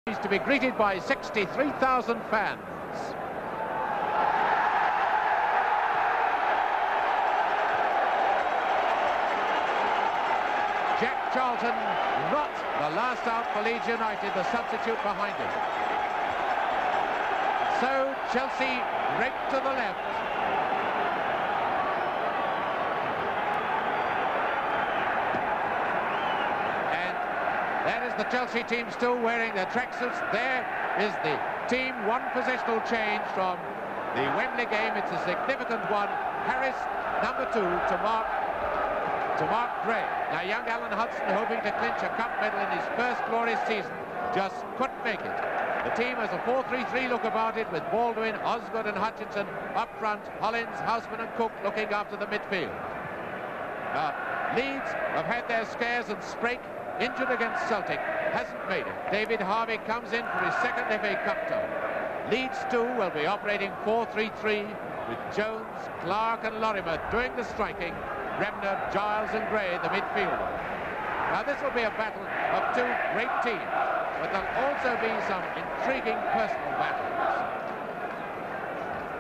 He's to be greeted by 63,000 fans. Jack Charlton, not the last out for Leeds United, the substitute behind him. So Chelsea break to the left. And that is the Chelsea team still wearing their tracksuits. There is the team, one positional change from the Wembley game. It's a significant one. Harris, number 2, to Mark Gray. Now, young Alan Hudson, hoping to clinch a cup medal in his first glorious season, just couldn't make it. The team has a 4-3-3 look about it, with Baldwin, Osgood and Hutchinson up front, Hollins, Houseman and Cook looking after the midfield. Leeds have had their scares, and Sprake, injured against Celtic, hasn't made it. David Harvey comes in for his second FA Cup tie. Leeds too will be operating 4-3-3 with Jones, Clark and Lorimer doing the striking. Bremner, Giles and Gray, the midfielder. Now this will be a battle of two great teams, but there'll also be some intriguing personal battles.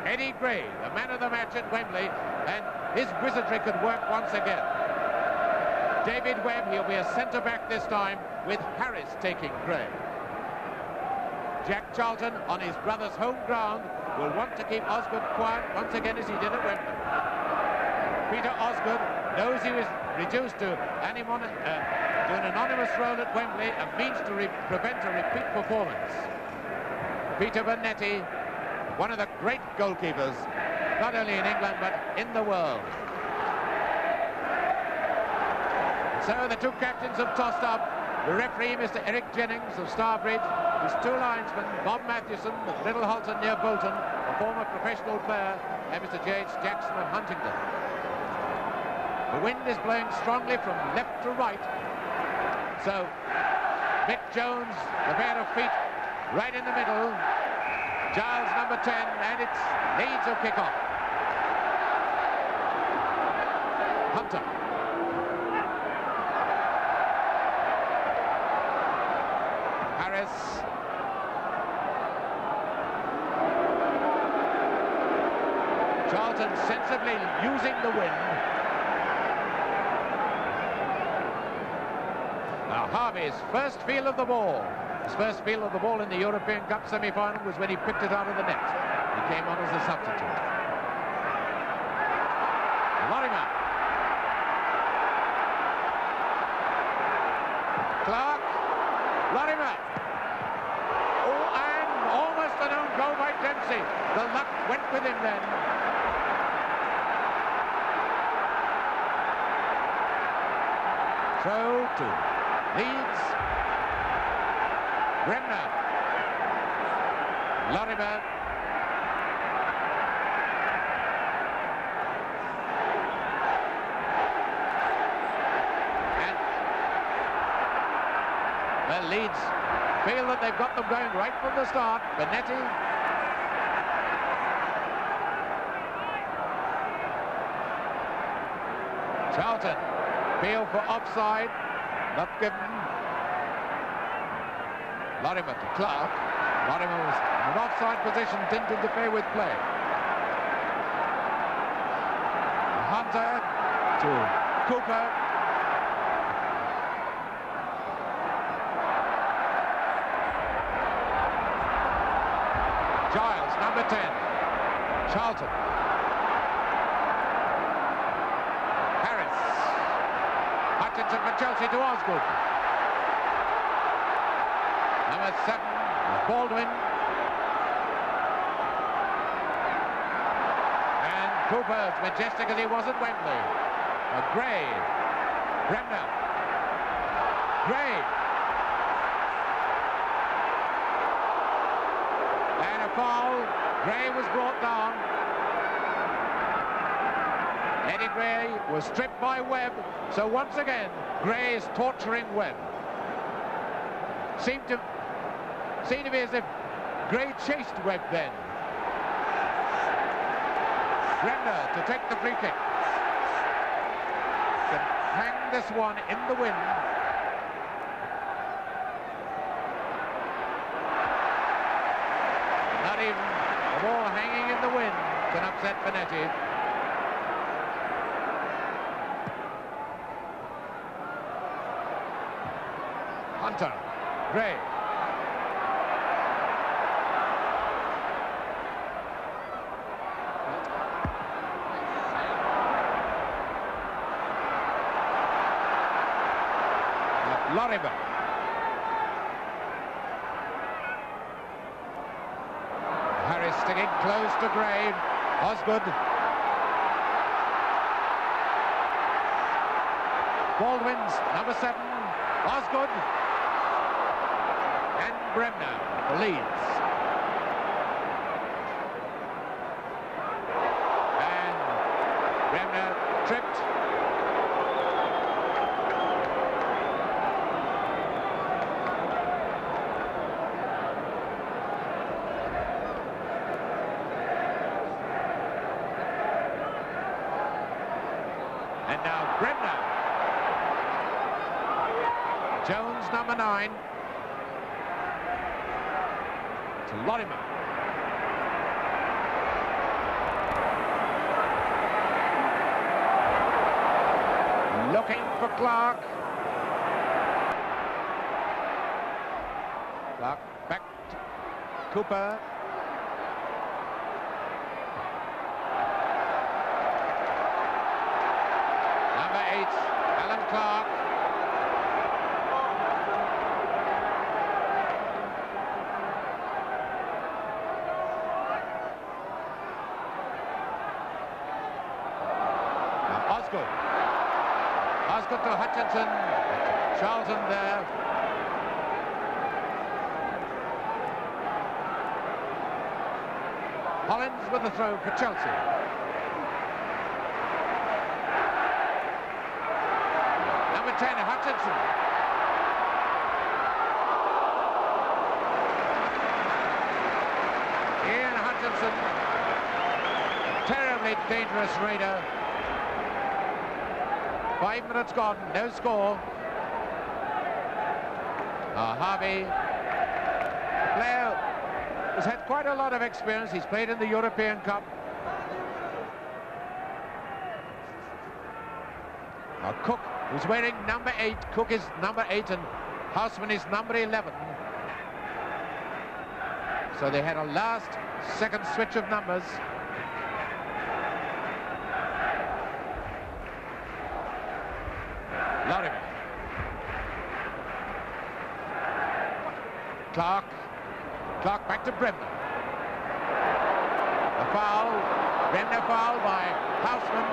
Eddie Gray, the man of the match at Wembley, and his wizardry could work once again. David Webb, he'll be a centre-back this time, with Harris taking Gray. Jack Charlton, on his brother's home ground, will want to keep Osgood quiet once again as he did at Wembley. Peter Osgood knows he was reduced to an anonymous role at Wembley and means to prevent a repeat performance. Peter Bonetti, one of the great goalkeepers, not only in England but in the world. So the two captains have tossed up. The referee, Mr. Eric Jennings of Starbridge, his two linesmen, Bob Mathewson of Littlehalton near Bolton, a former professional player, and Mr. J.H. Jackson of Huntingdon. The wind is blowing strongly from left to right. So Mick Jones, the pair of feet, right in the middle. Giles, number 10, and it's Leeds will kick off. Hunter. Harris. Charlton sensibly using the wind. Harvey's first feel of the ball. His first feel of the ball in the European Cup semi-final was when he picked it out of the net. He came on as a substitute. Lorimer. Clark. Lorimer. Oh, and almost an own goal by Dempsey. The luck went with him then. Throw to Leeds. Bremner. Lorimer. And well, Leeds feel that they've got them going right from the start. Bonetti. Charlton. Feel for offside. Not given. Lorimer to Clark. Lorimer was in an offside position, didn't interfere with play. Hunter to Cooper. Giles, number 10. Charlton. Hutchinson for Chelsea to Osgood. Number 7, Baldwin. And Cooper, as majestic as he was at Wembley. Gray. Bremner. Gray. And a foul. Gray was brought down. Eddie Gray was stripped by Webb, so once again, Gray is torturing Webb. Seemed to be as if Gray chased Webb then. Bremner to take the free kick. Can hang this one in the wind. Not even the ball hanging in the wind can upset Finetti. Hunter, Gray. Lorimer. Harris sticking close to Gray. Osgood. Baldwin's number 7. Osgood. And Bremner, the leads. And Bremner tripped. And now Bremner. Jones, number 9. To Lorimer. Looking for Clark. Clark back to Cooper. Number 8, Alan Clark. Osgood. Osgood to Hutchinson. Charlton there. Hollins with the throw for Chelsea. Number 10, Hutchinson. Ian Hutchinson. Terribly dangerous raider. 5 minutes gone, no score. Harvey, player has had quite a lot of experience. He's played in the European Cup. Cook, who's wearing number 8. Cook is number 8 and Houseman is number 11. So they had a last-second switch of numbers. Lorimer. Clark. Clark back to Bremner. A foul. Bremner foul by Houseman.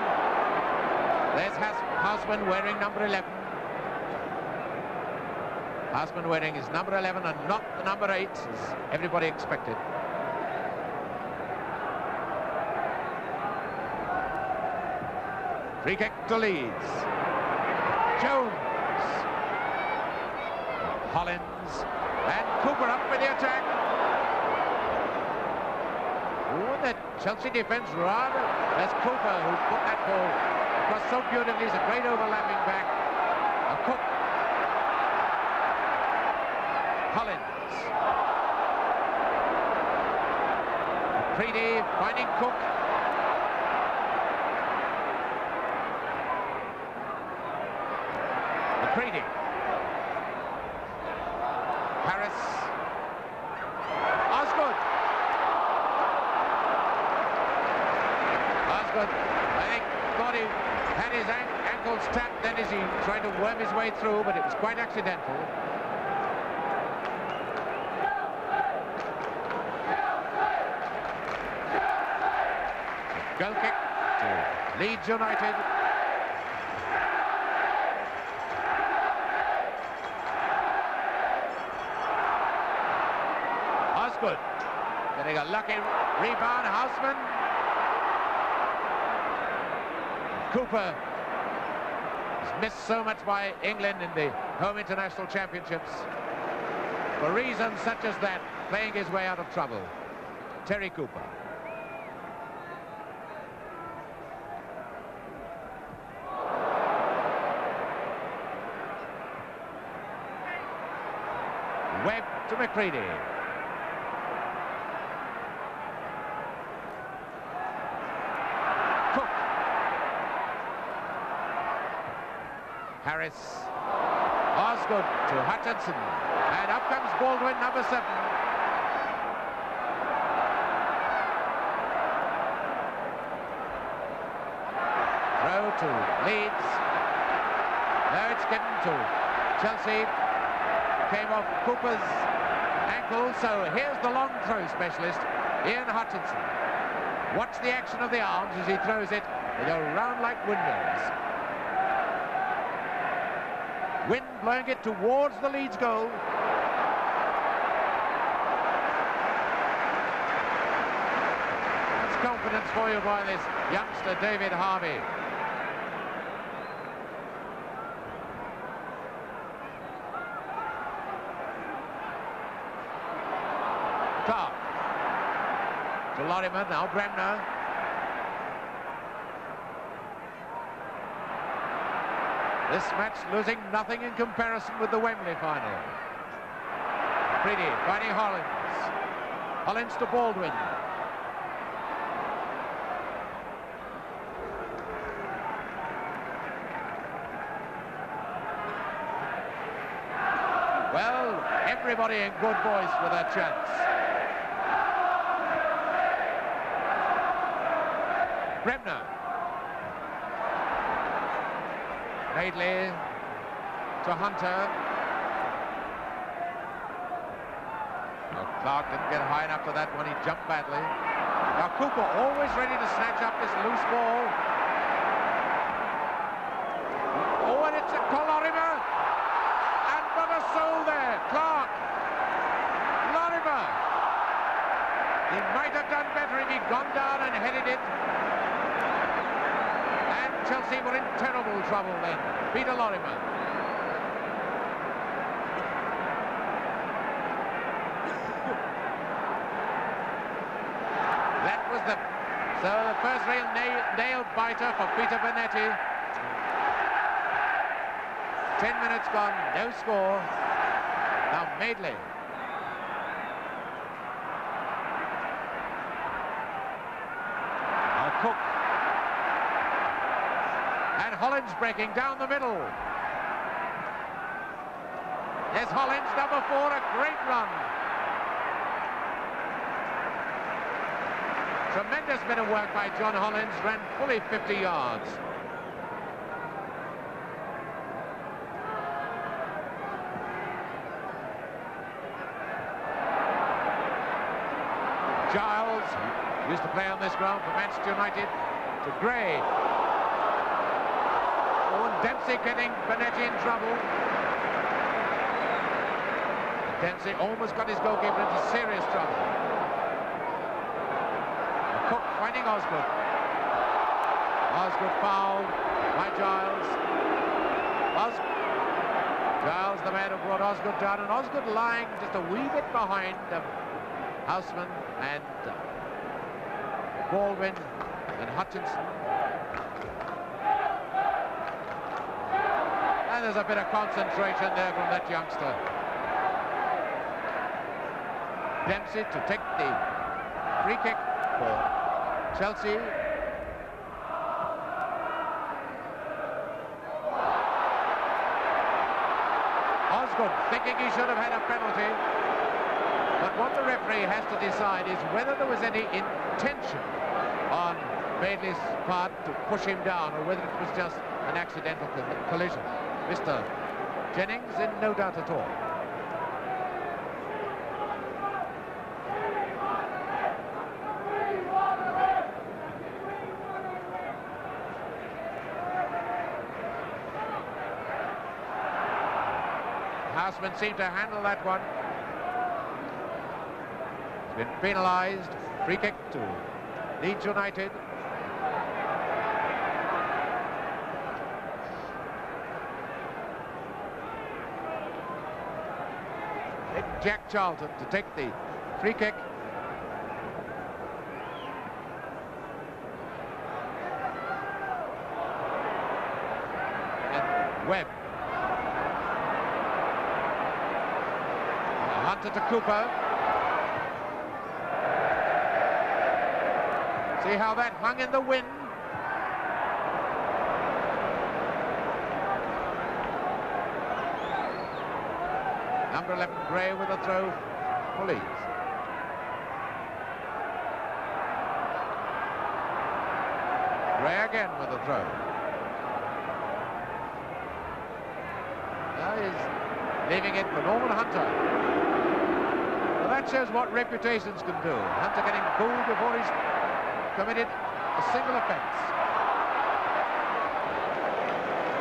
There's Houseman wearing number 11. Houseman wearing his number 11 and not the number 8 as everybody expected. Free kick to Leeds. Jones. Hollins. And Cooper up for the attack. Oh, that Chelsea defence rather. That's Cooper who put that ball across so beautifully. He's a great overlapping back. Cook. Hollins. Preedy finding Cook. McCready. Harris. Osgood. Osgood, I think, thought he had his ankles tapped then as he tried to worm his way through, but it was quite accidental. Goal kick to Leeds United. Osgood getting a lucky rebound. Houseman. Cooper has missed so much by England in the home international championships. For reasons such as that, playing his way out of trouble. Terry Cooper. Webb to McCready. Harris. Osgood to Hutchinson. And up comes Baldwin, number 7. Throw to Leeds. Now it's given to Chelsea. Came off Cooper's ankle. So here's the long throw specialist, Ian Hutchinson. Watch the action of the arms as he throws it. They go round like windmills. Wind blowing it towards the Leeds goal. That's confidence for you by this youngster, David Harvey. Clark to Lorimer, now Bremner. This match losing nothing in comparison with the Wembley final. Preedy finding Hollins. Hollins to Baldwin. Well, everybody in good voice with a chance. Bremner. Madeley to Hunter. No, Clark didn't get high enough for that one. He jumped badly. Now Cooper always ready to snatch up this loose ball. Oh, and it's a Lorimer. And not a soul there. Clark. Lorimer. He might have done better if he'd gone down and headed it. Chelsea were in terrible trouble then. Peter Lorimer. That was the first real nail biter for Peter Bonetti. 10 minutes gone, no score. Now Madeley. Now Cook. And Hollins breaking down the middle. There's Hollins, number 4, a great run. Tremendous bit of work by John Hollins, ran fully 50 yards. Giles, used to play on this ground for Manchester United, to Gray. Dempsey getting Bonetti in trouble. Dempsey almost got his goalkeeper into serious trouble. Cook finding Osgood. Osgood fouled by Giles. Giles, the man who brought Osgood down, and Osgood lying just a wee bit behind Houseman and Baldwin and Hutchinson. And there's a bit of concentration there from that youngster. Dempsey to take the free kick for Chelsea. Osgood thinking he should have had a penalty. But what the referee has to decide is whether there was any intention on Madeley's part to push him down or whether it was just an accidental collision. Mr. Jennings in no doubt at all. Houseman seemed to handle that one. He's been penalised. Free kick to Leeds United. Jack Charlton to take the free kick. And Webb. Hunter to Cooper. See how that hung in the wind. number 11, Gray, with a throw for Leeds. Gray again with a throw. Now he's leaving it for Norman Hunter. Well, that shows what reputations can do. Hunter getting booed before he's committed a single offence.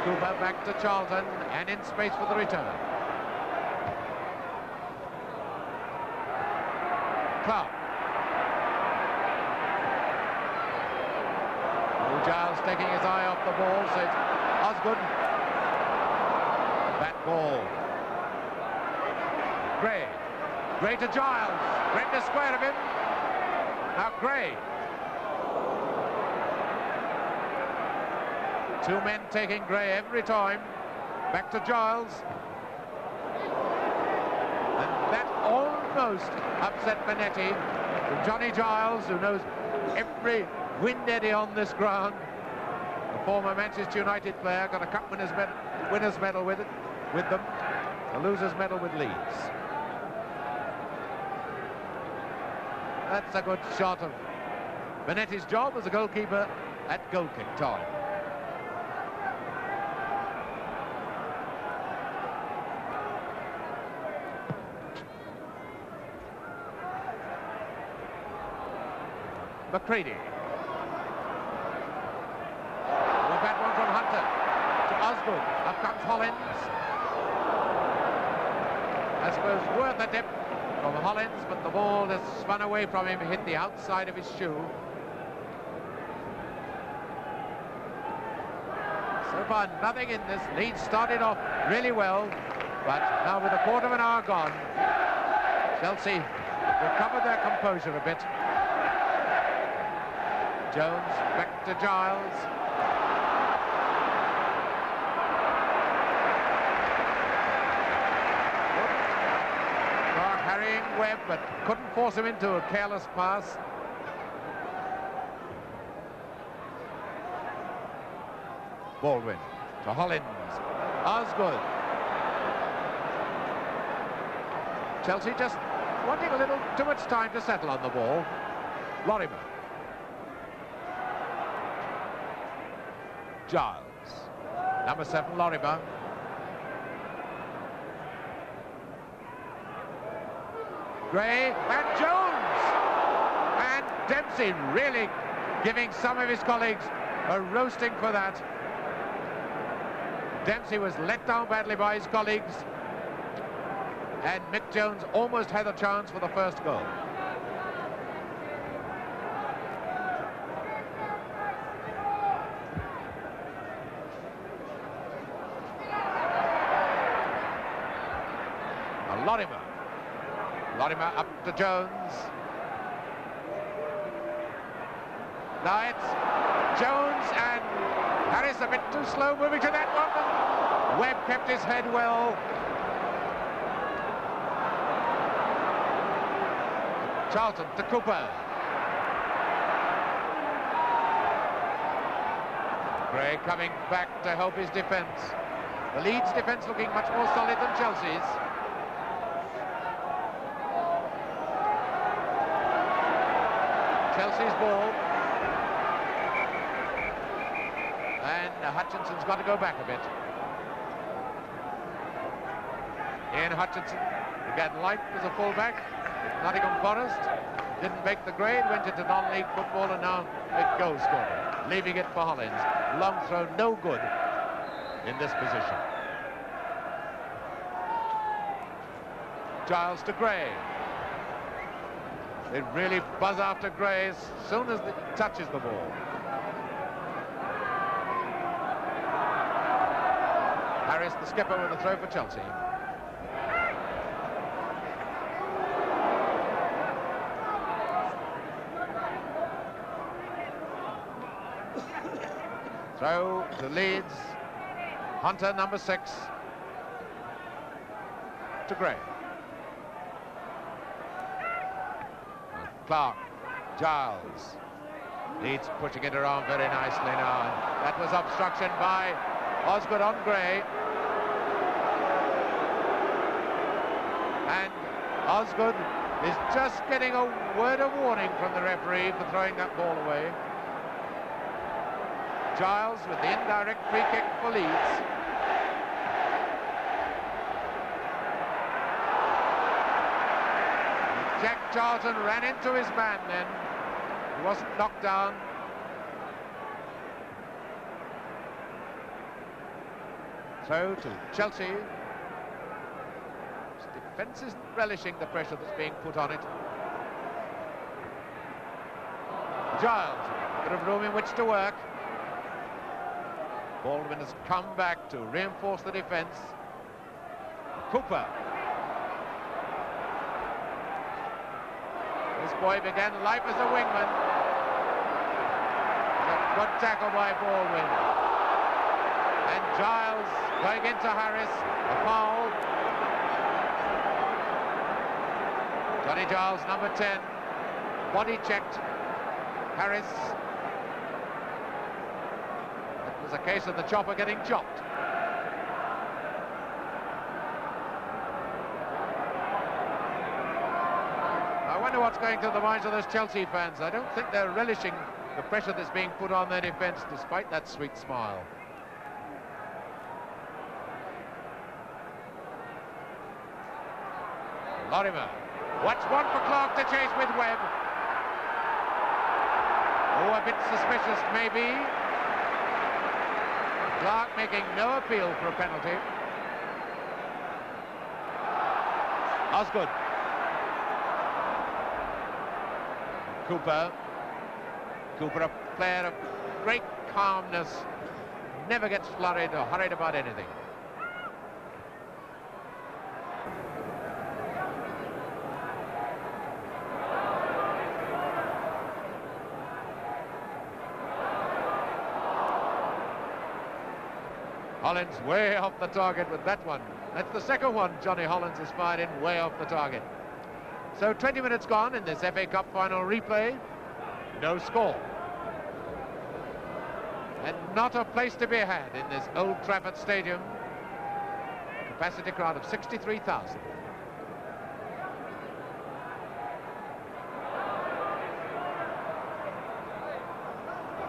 Cooper back to Charlton and in space for the return. Clark. Giles taking his eye off the ball, so it's Osgood. That ball. Gray. Gray to Giles. Brenda square of him. Now Gray. Two men taking Gray every time. Back to Giles. And that almost upset Bonetti. From Johnny Giles, who knows every wind eddy on this ground. The former Manchester United player got a cup winner's medal with them. A loser's medal with Leeds. That's a good shot of Bonetti's job as a goalkeeper at goal kick time. McCready. A bad one from Hunter to Osgood. Up comes Hollins. I suppose worth a dip from Hollins, but the ball has spun away from him, hit the outside of his shoe. So far, nothing in this. Leeds started off really well, but now with a quarter of an hour gone, Chelsea recovered their composure a bit. Jones back to Giles. Clark harrying Webb, but couldn't force him into a careless pass. Baldwin to Hollins. Osgood. Chelsea just wanting a little too much time to settle on the ball. Lorimer. Giles. Number 7, Lorimer. Gray and Jones. And Dempsey really giving some of his colleagues a roasting for that. Dempsey was let down badly by his colleagues. And Mick Jones almost had a chance for the first goal. Lorimer up to Jones. Now it's Jones and Harris a bit too slow moving to that one. Webb kept his head well. Charlton to Cooper. Gray coming back to help his defence. The Leeds defence looking much more solid than Chelsea's. Chelsea's ball. And Hutchinson's got to go back a bit. Ian Hutchinson began life as a fullback at Nottingham Forest. Didn't make the grade, went into non-league football and now a goal scorer. Leaving it for Hollins. Long throw, no good in this position. Giles to Gray. They really buzz after Gray as soon as it touches the ball. Harris, the skipper, with a throw for Chelsea. Throw to Leeds. Hunter, number 6. To Gray. Clark, Giles. Leeds pushing it around very nicely now. That was obstruction by Osgood on Gray. And Osgood is just getting a word of warning from the referee for throwing that ball away. Giles with the indirect free kick for Leeds. Jack Charlton ran into his man then. He wasn't knocked down. So to Chelsea. His defence isn't relishing the pressure that's being put on it. Giles, a bit of room in which to work. Baldwin has come back to reinforce the defence. Cooper. This boy began life as a wingman. A good tackle by Baldwin. And Giles going into Harris. A foul. Johnny Giles, number 10. Body checked. Harris. It was a case of the chopper getting chopped. I wonder what's going through the minds of those Chelsea fans. I don't think they're relishing the pressure that's being put on their defence, despite that sweet smile. Lorimer. What's one for Clark to chase with Webb? Oh, a bit suspicious, maybe. Clark making no appeal for a penalty. Osgood. Cooper. Cooper, a player of great calmness, never gets flurried or hurried about anything. Hollins way off the target with that one. That's the second one Johnny Hollins has fired in way off the target. So 20 minutes gone in this FA Cup final replay. No score. And not a place to be had in this Old Trafford Stadium. Capacity crowd of 63,000.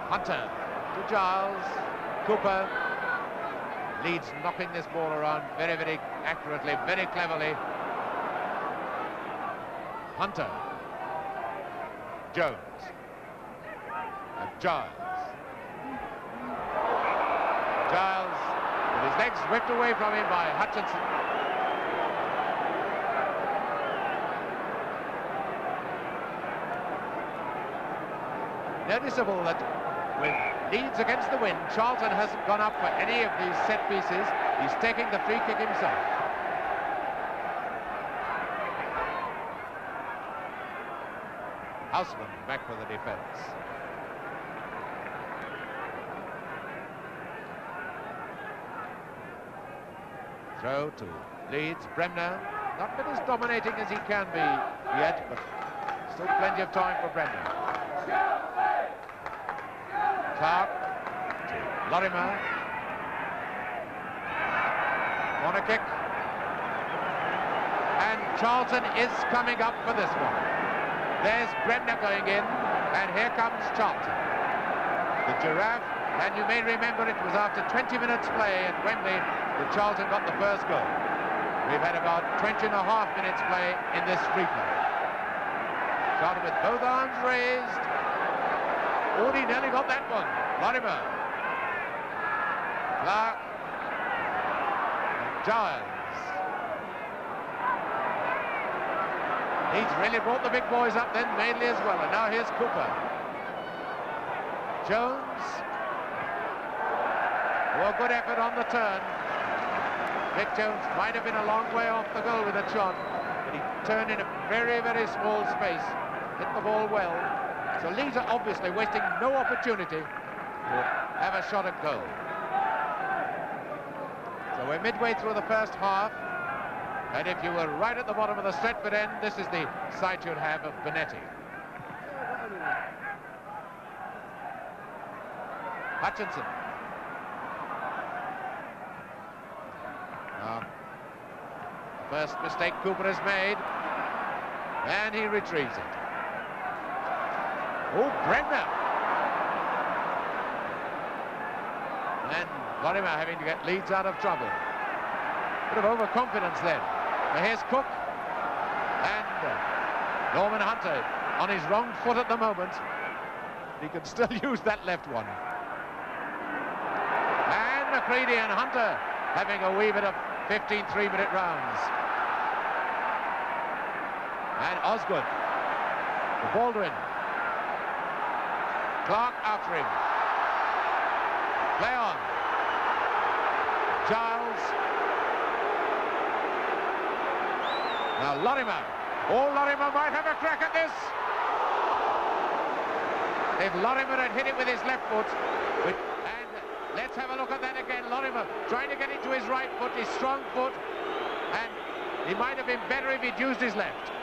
Hunter to Giles. Cooper. Leeds knocking this ball around very, very accurately, very cleverly. Hunter. Jones. And Giles. Giles, with his legs whipped away from him by Hutchinson. Noticeable that with Leeds against the wind, Charlton hasn't gone up for any of these set pieces. He's taking the free kick himself. Houseman back for the defence. Throw to Leeds. Bremner, not been as dominating as he can be yet, but still plenty of time for Bremner. Clark to Lorimer. Corner kick. And Charlton is coming up for this one. There's Bremner going in, and here comes Charlton. The Giraffe, and you may remember it was after 20 minutes play at Wembley that Charlton got the first goal. We've had about 20 and a half minutes play in this replay. Charlton with both arms raised. Oh, he nearly got that one. Lorimer. Clark. Giles. He's really brought the big boys up then, mainly as well. And now here's Cooper. Jones. Oh, a good effort on the turn. Vic Jones might have been a long way off the goal with a shot, but he turned in a very, very small space. Hit the ball well. So Leeds are obviously wasting no opportunity to have a shot at goal. So we're midway through the first half, and if you were right at the bottom of the Stretford end, this is the sight you'd have of Bonetti. Hutchinson. First mistake Cooper has made, and he retrieves it. Oh, Bremner! And Lorimer having to get Leeds out of trouble. Bit of overconfidence then. But here's Cook, and Norman Hunter on his wrong foot at the moment. He can still use that left one. And McCready and Hunter having a wee bit of 15 3-minute rounds. And Osgood to Baldwin. Clark after him. Play on. Giles. Now Lorimer. Oh, Lorimer might have a crack at this. If Lorimer had hit it with his left foot, and let's have a look at that again. Lorimer trying to get into his right foot, his strong foot, and he might have been better if he'd used his left.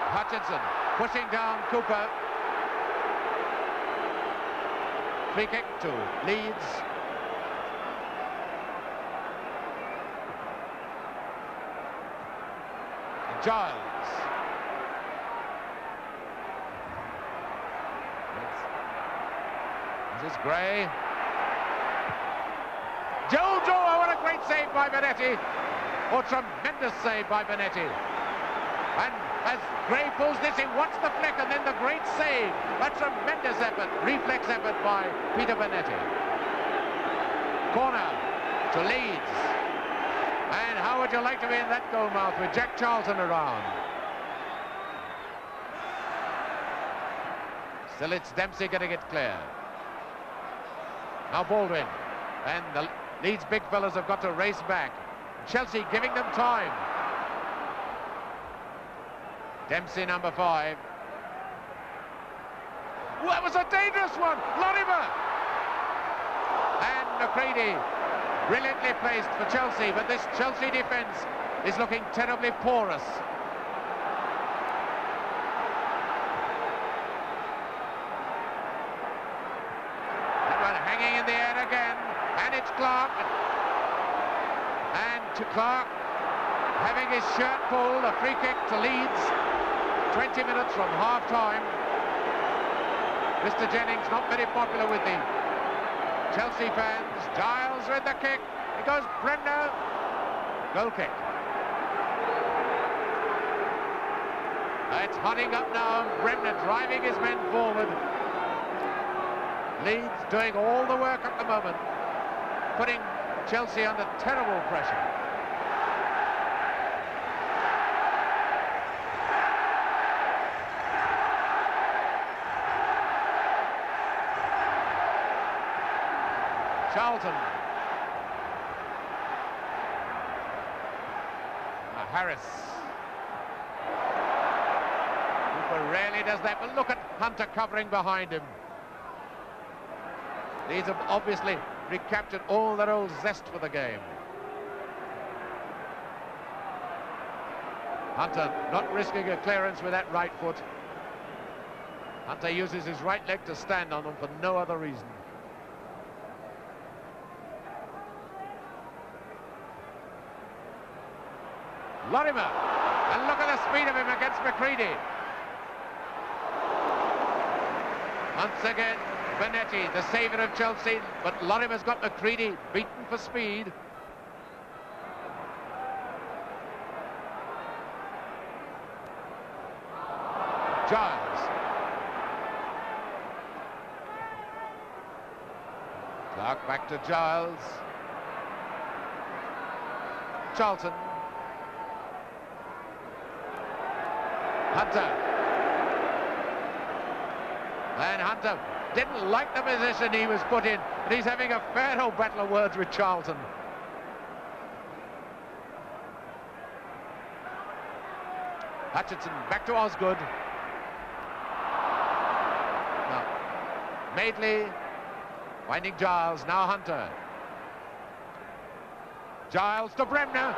Hutchinson pushing down Cooper. Free kick to Leeds. Giles. This is Gray. Jojo, what a great save by Bonetti. Oh, tremendous save by Bonetti. And as Gray pulls this in, watch the flick and then the great save. A tremendous effort, reflex effort by Peter Bonetti. Corner to Leeds. And how would you like to be in that goal mouth with Jack Charlton around? Still it's Dempsey getting it clear. Now Baldwin. And the Leeds big fellas have got to race back. Chelsea giving them time. Dempsey, number 5. Well, that was a dangerous one. Lorimer. And McCready, brilliantly placed for Chelsea, but this Chelsea defence is looking terribly porous. That one hanging in the air again, and it's Clark. And to Clark, having his shirt pulled, a free kick to Leeds. 20 minutes from half-time. Mr. Jennings not very popular with the Chelsea fans. Giles with the kick. It goes Bremner. Goal kick. It's hotting up now. Bremner driving his men forward. Leeds doing all the work at the moment, putting Chelsea under terrible pressure. Charlton. Harris. Cooper rarely does that, but look at Hunter covering behind him. These have obviously recaptured all their old zest for the game. Hunter not risking a clearance with that right foot. Hunter uses his right leg to stand on them for no other reason. Lorimer, and look at the speed of him against McCready. Once again, Bonetti, the saviour of Chelsea, but Lorimer's got McCready beaten for speed. Giles. Clark back to Giles. Charlton. Hunter. And Hunter didn't like the position he was put in, but he's having a fair old battle of words with Charlton. Hutchinson back to Osgood. Now, Madeley finding Giles, now Hunter. Giles to Bremner.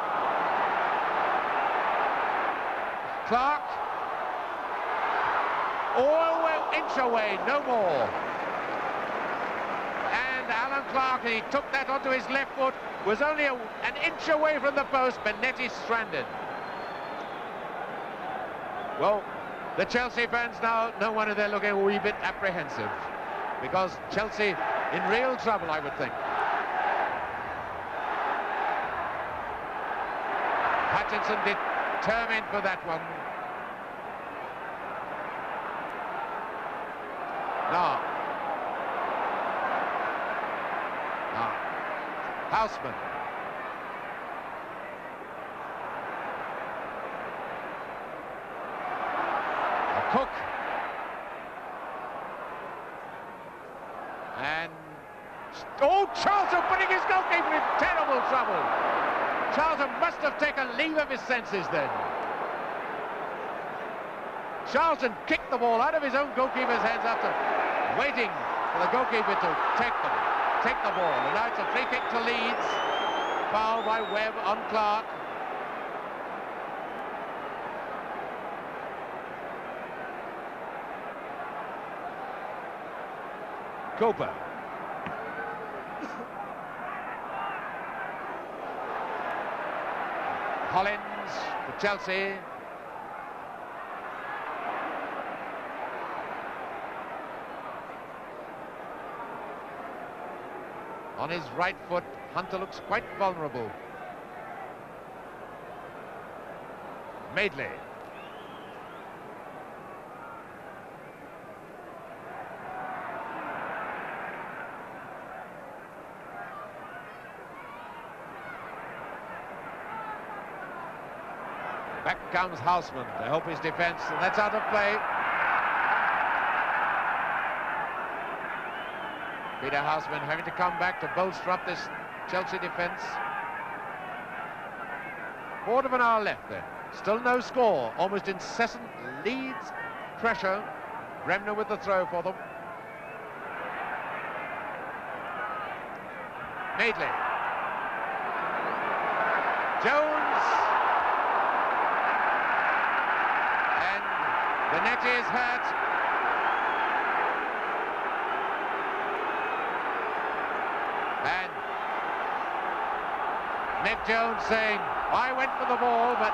Oh, inch away, no more. And Alan Clark, he took that onto his left foot, was only an inch away from the post. Bonetti stranded. Well, the Chelsea fans now, no wonder they're looking a wee bit apprehensive, because Chelsea in real trouble, I would think. Hutchinson determined for that one. Now, Houseman. Cook. And Charlton putting his goalkeeper in terrible trouble. Charlton must have taken leave of his senses then. Charlton kicked the ball out of his own goalkeeper's hands after waiting for the goalkeeper to take the ball. And now it's a free kick to Leeds. Foul by Webb on Clark. Cooper. Hollins for Chelsea. On his right foot, Hunter looks quite vulnerable. Madeley. Back comes Houseman to help his defence, and that's out of play. Peter Houseman having to come back to bolster up this Chelsea defence. Quarter of an hour left then. Still no score. Almost incessant Leeds pressure. Bremner with the throw for them. Madeley. Jones. And Bonetti is hurt. And Mick Jones saying, I went for the ball, but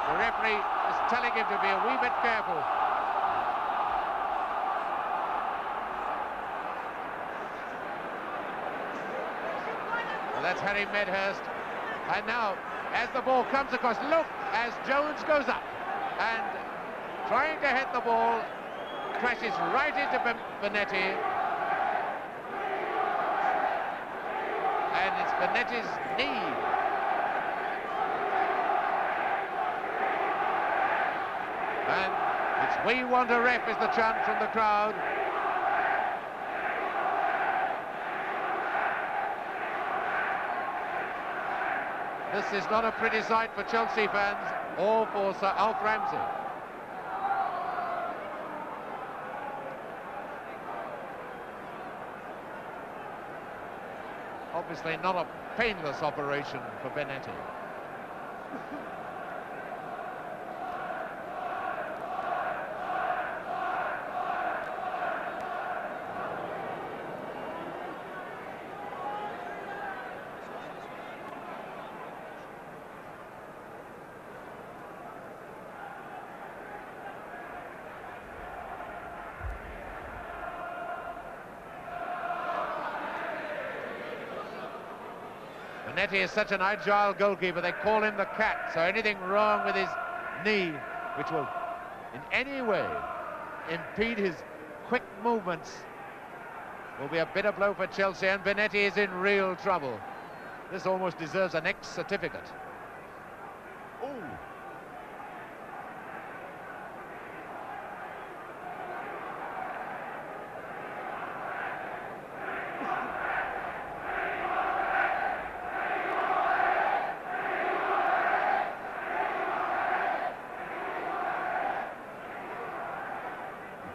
the referee is telling him to be a wee bit careful. Well, that's Harry Medhurst. And now, as the ball comes across, look, as Jones goes up and trying to hit the ball, crashes right into Bonetti. And it's Bonetti's knee. And it's "We want a ref" is the chant from the crowd. This is not a pretty sight for Chelsea fans or for Sir Alf Ramsey. Obviously not a painless operation for Bonetti. Bonetti is such an agile goalkeeper, they call him the cat, so anything wrong with his knee, which will in any way impede his quick movements, will be a bitter blow for Chelsea, and Bonetti is in real trouble. This almost deserves an X certificate. Ooh.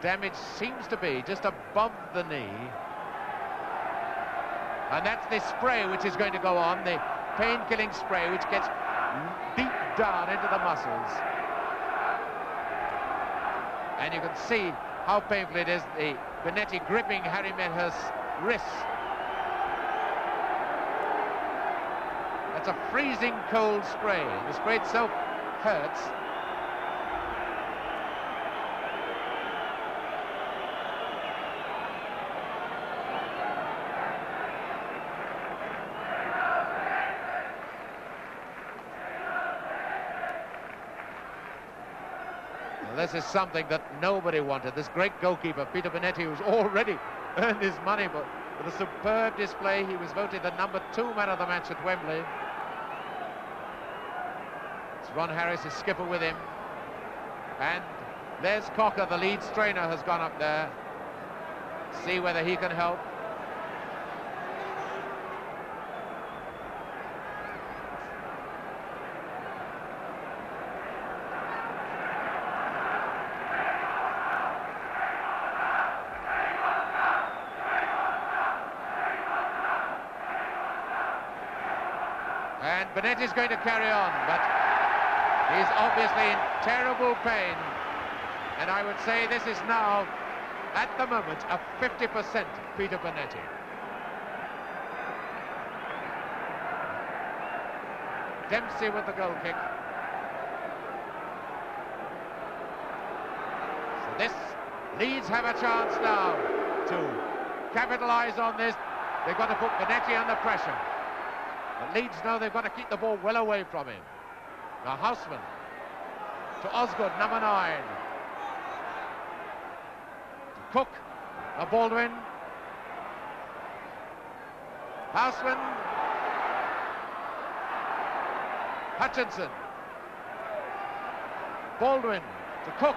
Damage seems to be just above the knee, and that's the spray which is going to go on, the pain-killing spray which gets deep down into the muscles. And you can see how painful it is, the Bonetti gripping Harry Medhurst's wrists. That's a freezing cold spray. The spray itself hurts. This is something that nobody wanted. This great goalkeeper, Peter Bonetti, who's already earned his money, but with a superb display, he was voted the #2 man of the match at Wembley. It's Ron Harris, his skipper, with him. And there's Cocker, the Leeds trainer, has gone up there. See whether he can help. And Bonetti's going to carry on, but he's obviously in terrible pain. And I would say this is now, at the moment, a 50% Peter Bonetti. Dempsey with the goal kick. So this, Leeds have a chance now to capitalise on this. They've got to put Bonetti under pressure. The Leeds know they've got to keep the ball well away from him. Now Houseman to Osgood, number 9. To Cook, now Baldwin. Houseman. Hutchinson. Baldwin to Cook.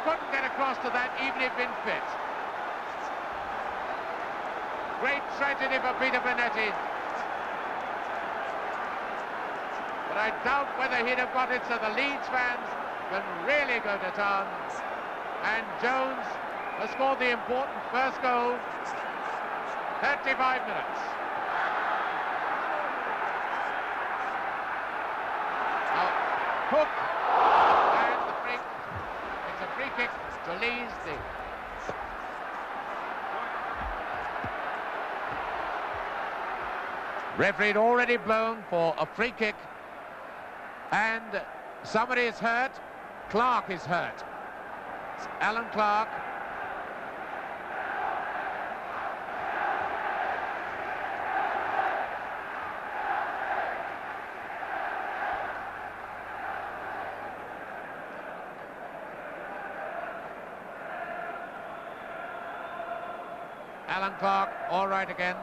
Couldn't get across to that even if been fit. Great tragedy for Peter Bonetti. But I doubt whether he'd have got it, so the Leeds fans can really go to town. And Jones has scored the important first goal. 35 minutes. Now, Cook. Free kick to Leeds. Referee had already blown for a free kick, and somebody is hurt. Clark is hurt. It's Alan Clark. Alan Clark, all right again.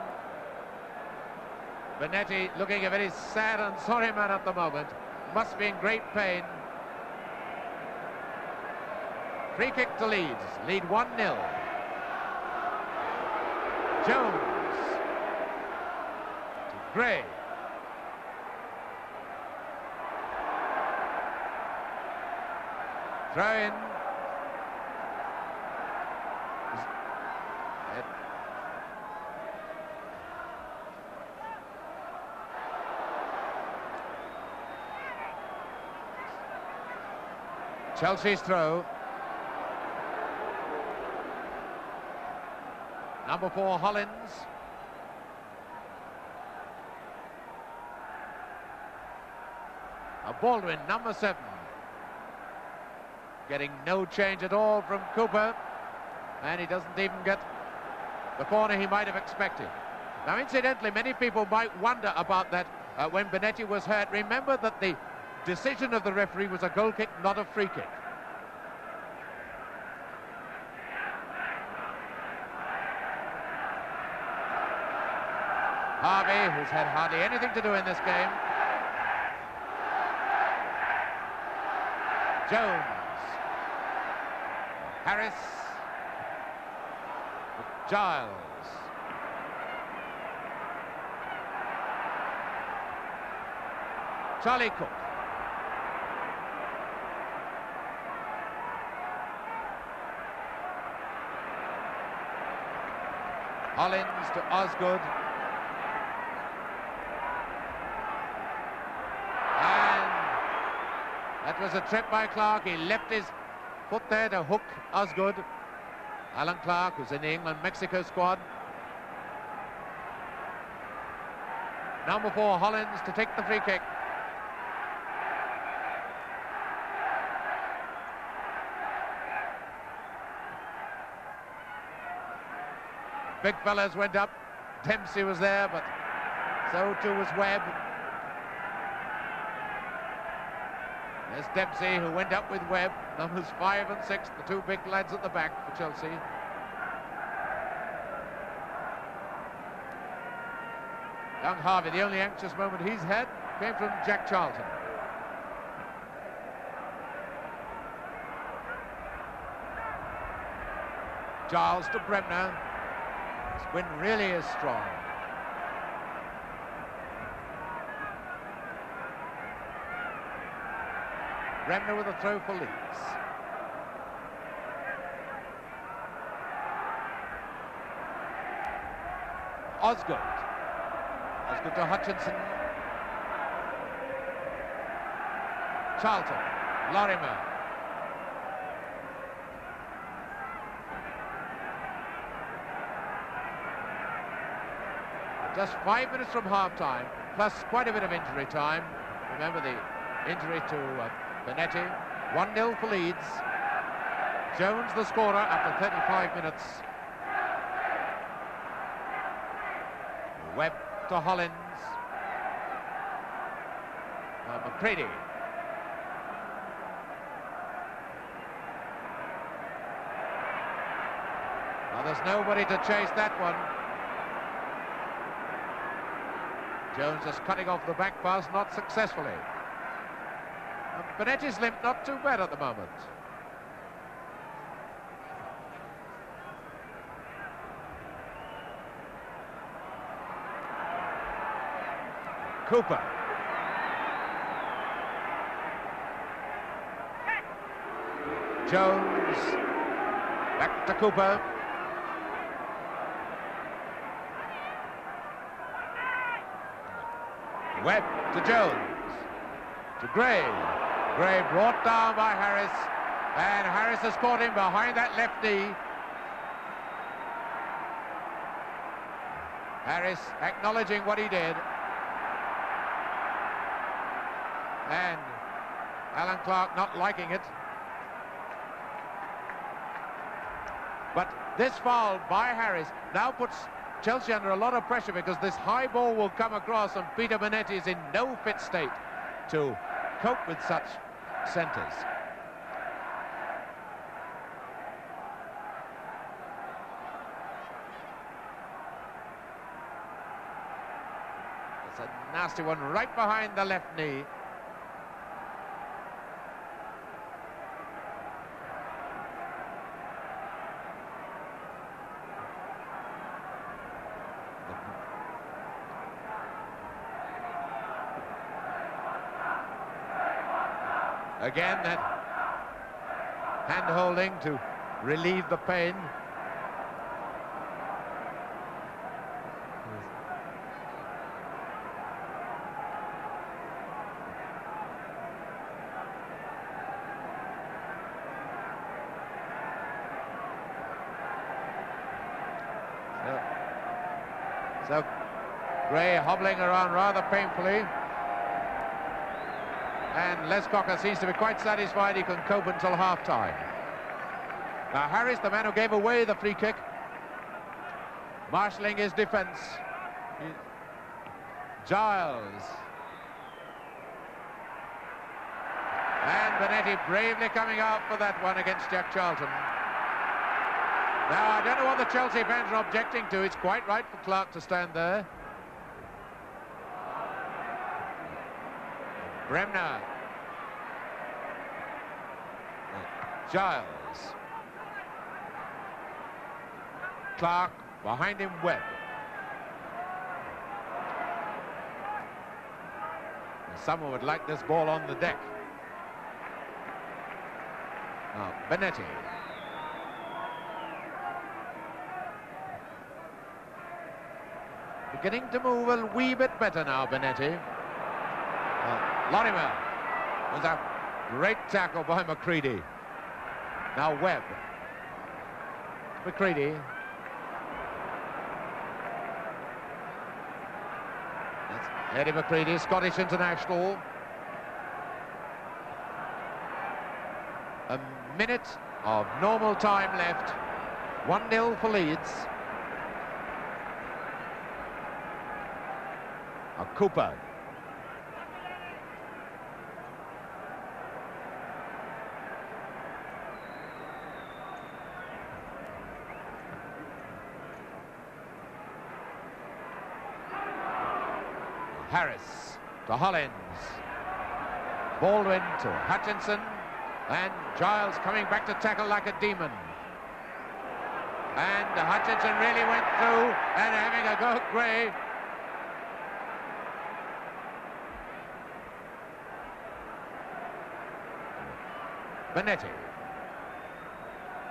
Bonetti looking a very sad and sorry man at the moment. Must be in great pain. Free kick to Leeds. Lead 1-0. Jones. To Gray. Throw in. Chelsea's throw. Number 4, Hollins. Baldwin, number 7. Getting no change at all from Cooper. And he doesn't even get the corner he might have expected. Now, incidentally, many people might wonder about that when Bonetti was hurt. Remember that the decision of the referee was a goal kick, not a free kick. Harvey, who's had hardly anything to do in this game. Jones. Harris. Giles. Charlie Cook. Hollins to Osgood. That was a trip by Clark. He left his foot there to hook Osgood. Alan Clark, who's in the England-Mexico squad. Number 4, Hollins, to take the free kick. Big fellas went up. Dempsey was there, but so too was Webb. There's Dempsey, who went up with Webb, numbers 5 and 6, the two big lads at the back for Chelsea. Young Harvey, the only anxious moment he's had came from Jack Charlton. Giles to Bremner. This wind really is strong. Bremner with a throw for Leeds. Osgood. Osgood to Hutchinson. Charlton. Lorimer. Just 5 minutes from half-time, plus quite a bit of injury time. Remember the injury to Benetti. 1-0 for Leeds. Jones the scorer after 35 minutes. Webb to Hollins. McCready. Now there's nobody to chase that one. Jones just cutting off the back pass, not successfully. Benetti's limp not too bad at the moment. Cooper. Jones. Back to Cooper. Webb to Jones. To Gray. Gray brought down by Harris, and Harris has caught him behind that left knee. Harris acknowledging what he did. And Alan Clark not liking it. But this foul by Harris now puts Chelsea under a lot of pressure, because this high ball will come across and Peter Benetti is in no fit state to cope with such centres. It's a nasty one right behind the left knee. Again, that hand-holding to relieve the pain. So Gray hobbling around rather painfully. And Les Cocker seems to be quite satisfied he can cope until half-time. Now Harris, the man who gave away the free kick, marshalling his defence. Giles. And Bonetti bravely coming out for that one against Jack Charlton. Now, I don't know what the Chelsea fans are objecting to. It's quite right for Clark to stand there. Bremner. Giles. Clark, behind him Webb. Someone would like this ball on the deck. Now, Bonetti. Beginning to move a wee bit better now, Bonetti. Lorimer was a great tackle by McCready. Now Webb. McCready. That's Eddie McCready, Scottish international. A minute of normal time left. 1-0 for Leeds. Cooper. Harris to Hollins. Baldwin to Hutchinson. And Giles coming back to tackle like a demon. And Hutchinson really went through and having a go at Gray. Bonetti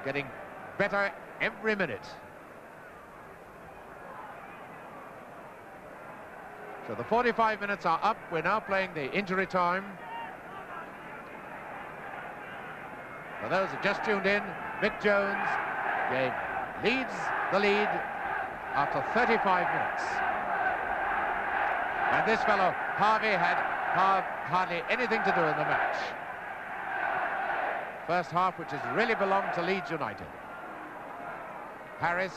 getting better every minute. So the 45 minutes are up. We're now playing the injury time. For those who just tuned in, Mick Jones leads the lead after 35 minutes. And this fellow, Harvey, had hardly anything to do in the match. First half, which has really belonged to Leeds United. Harris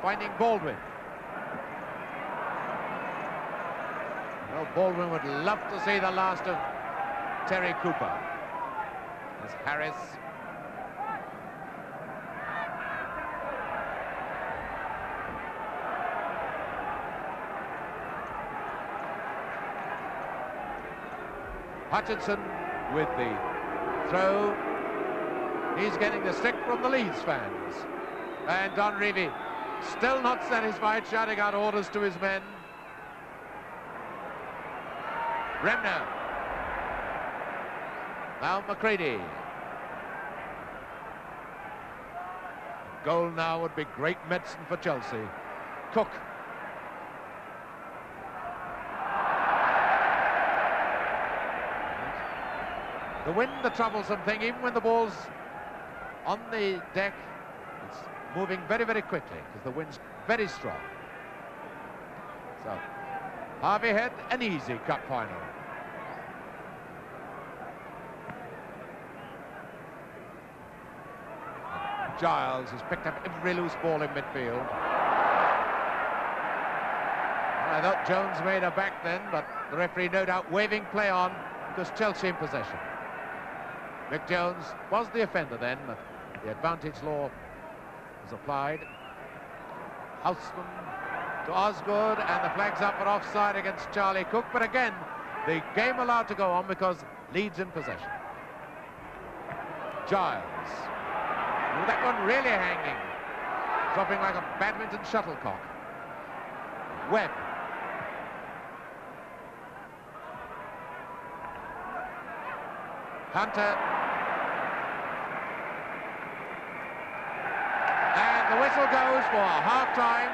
finding Baldwin. Well, Baldwin would love to see the last of Terry Cooper. There's Harris. Hutchinson with the throw. He's getting the stick from the Leeds fans. And Don Revie still not satisfied, shouting out orders to his men. Bremner. Now McCready. Goal now would be great medicine for Chelsea. Cook. The wind, the troublesome thing, even when the ball's on the deck, it's moving very, very quickly because the wind's very strong. So, Harvey had an easy cup final. Giles has picked up every loose ball in midfield. I thought Jones made a back then, but the referee no doubt waving play on because Chelsea in possession. Mick Jones was the offender then, but the advantage law was applied. Houseman to Osgood, and the flag's up for offside against Charlie Cook. But again, the game allowed to go on because Leeds in possession. Giles. Ooh, that one really hanging. Dropping like a badminton shuttlecock. Webb. Hunter. And the whistle goes for half-time.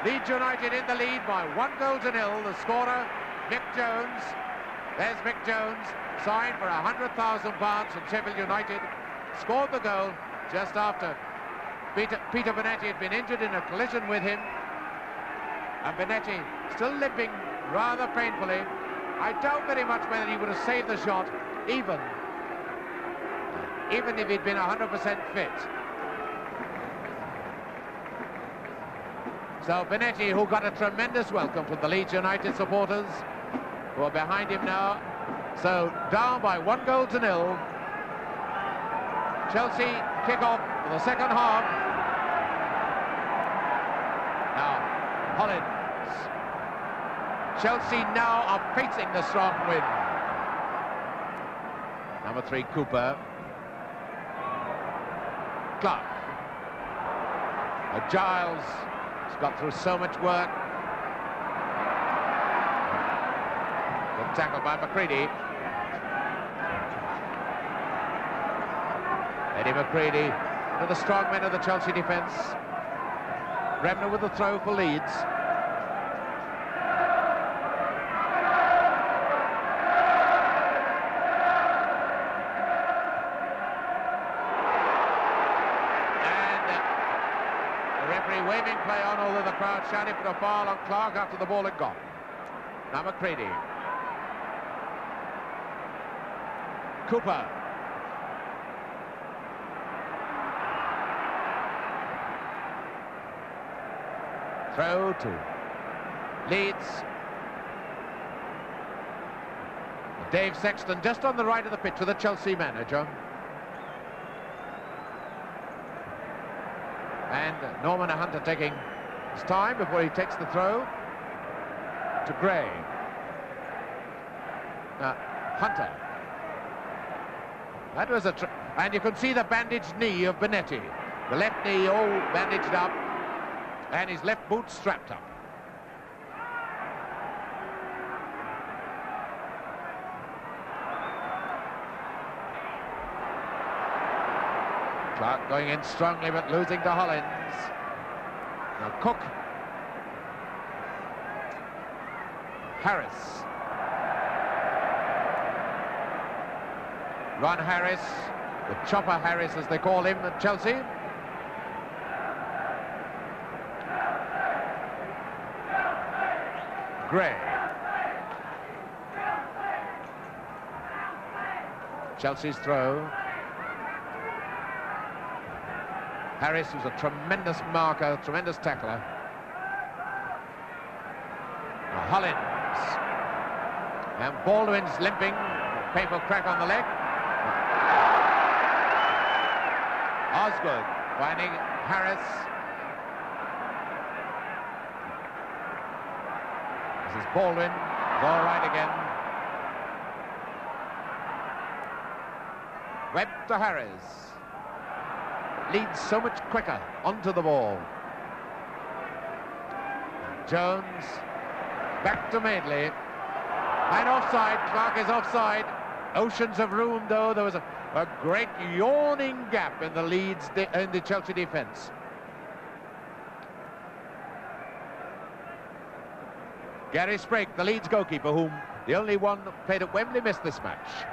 Leeds United in the lead by 1-0. The scorer, Mick Jones. There's Mick Jones, signed for £100,000 from Sheffield United. Scored the goal just after Peter Bonetti had been injured in a collision with him. And Bonetti still limping rather painfully. I doubt very much whether he would have saved the shot, even if he'd been 100% fit. So Bonetti, who got a tremendous welcome from the Leeds United supporters, who are behind him now, So down by 1-0. Chelsea kick off for the second half. Now, Hollins. Chelsea now are facing the strong wind. Number 3, Cooper. Clark. Giles has got through so much work. Good tackle by McCready. Eddie McCready to the strong men of the Chelsea defence. Bremner with the throw for Leeds. Waving play on, although the crowd shouted for a foul on Clark after the ball had gone. Now McCready. Cooper. Throw to Leeds. Dave Sexton just on the right of the pitch with the Chelsea manager. And Norman Hunter taking his time before he takes the throw to Gray. Hunter. That was and you can see the bandaged knee of Bonetti. The left knee all bandaged up and his left boot strapped up. Clark going in strongly but losing to Hollins. Now Cook. Harris. Ron Harris, the chopper Harris as they call him at Chelsea. Gray. Chelsea's throw. Harris, who's a tremendous marker, tremendous tackler. Now Hollins. And Baldwin's limping. Painful crack on the leg. Osgood finding Harris. This is Baldwin. All right again. Webb to Harris. Leeds so much quicker onto the ball. Jones back to Madeley. And offside. Clark is offside. Oceans of room, though. There was a great yawning gap in the Leeds in the Chelsea defence. Gary Sprake, the Leeds goalkeeper, whom the only one played at Wembley, missed this match.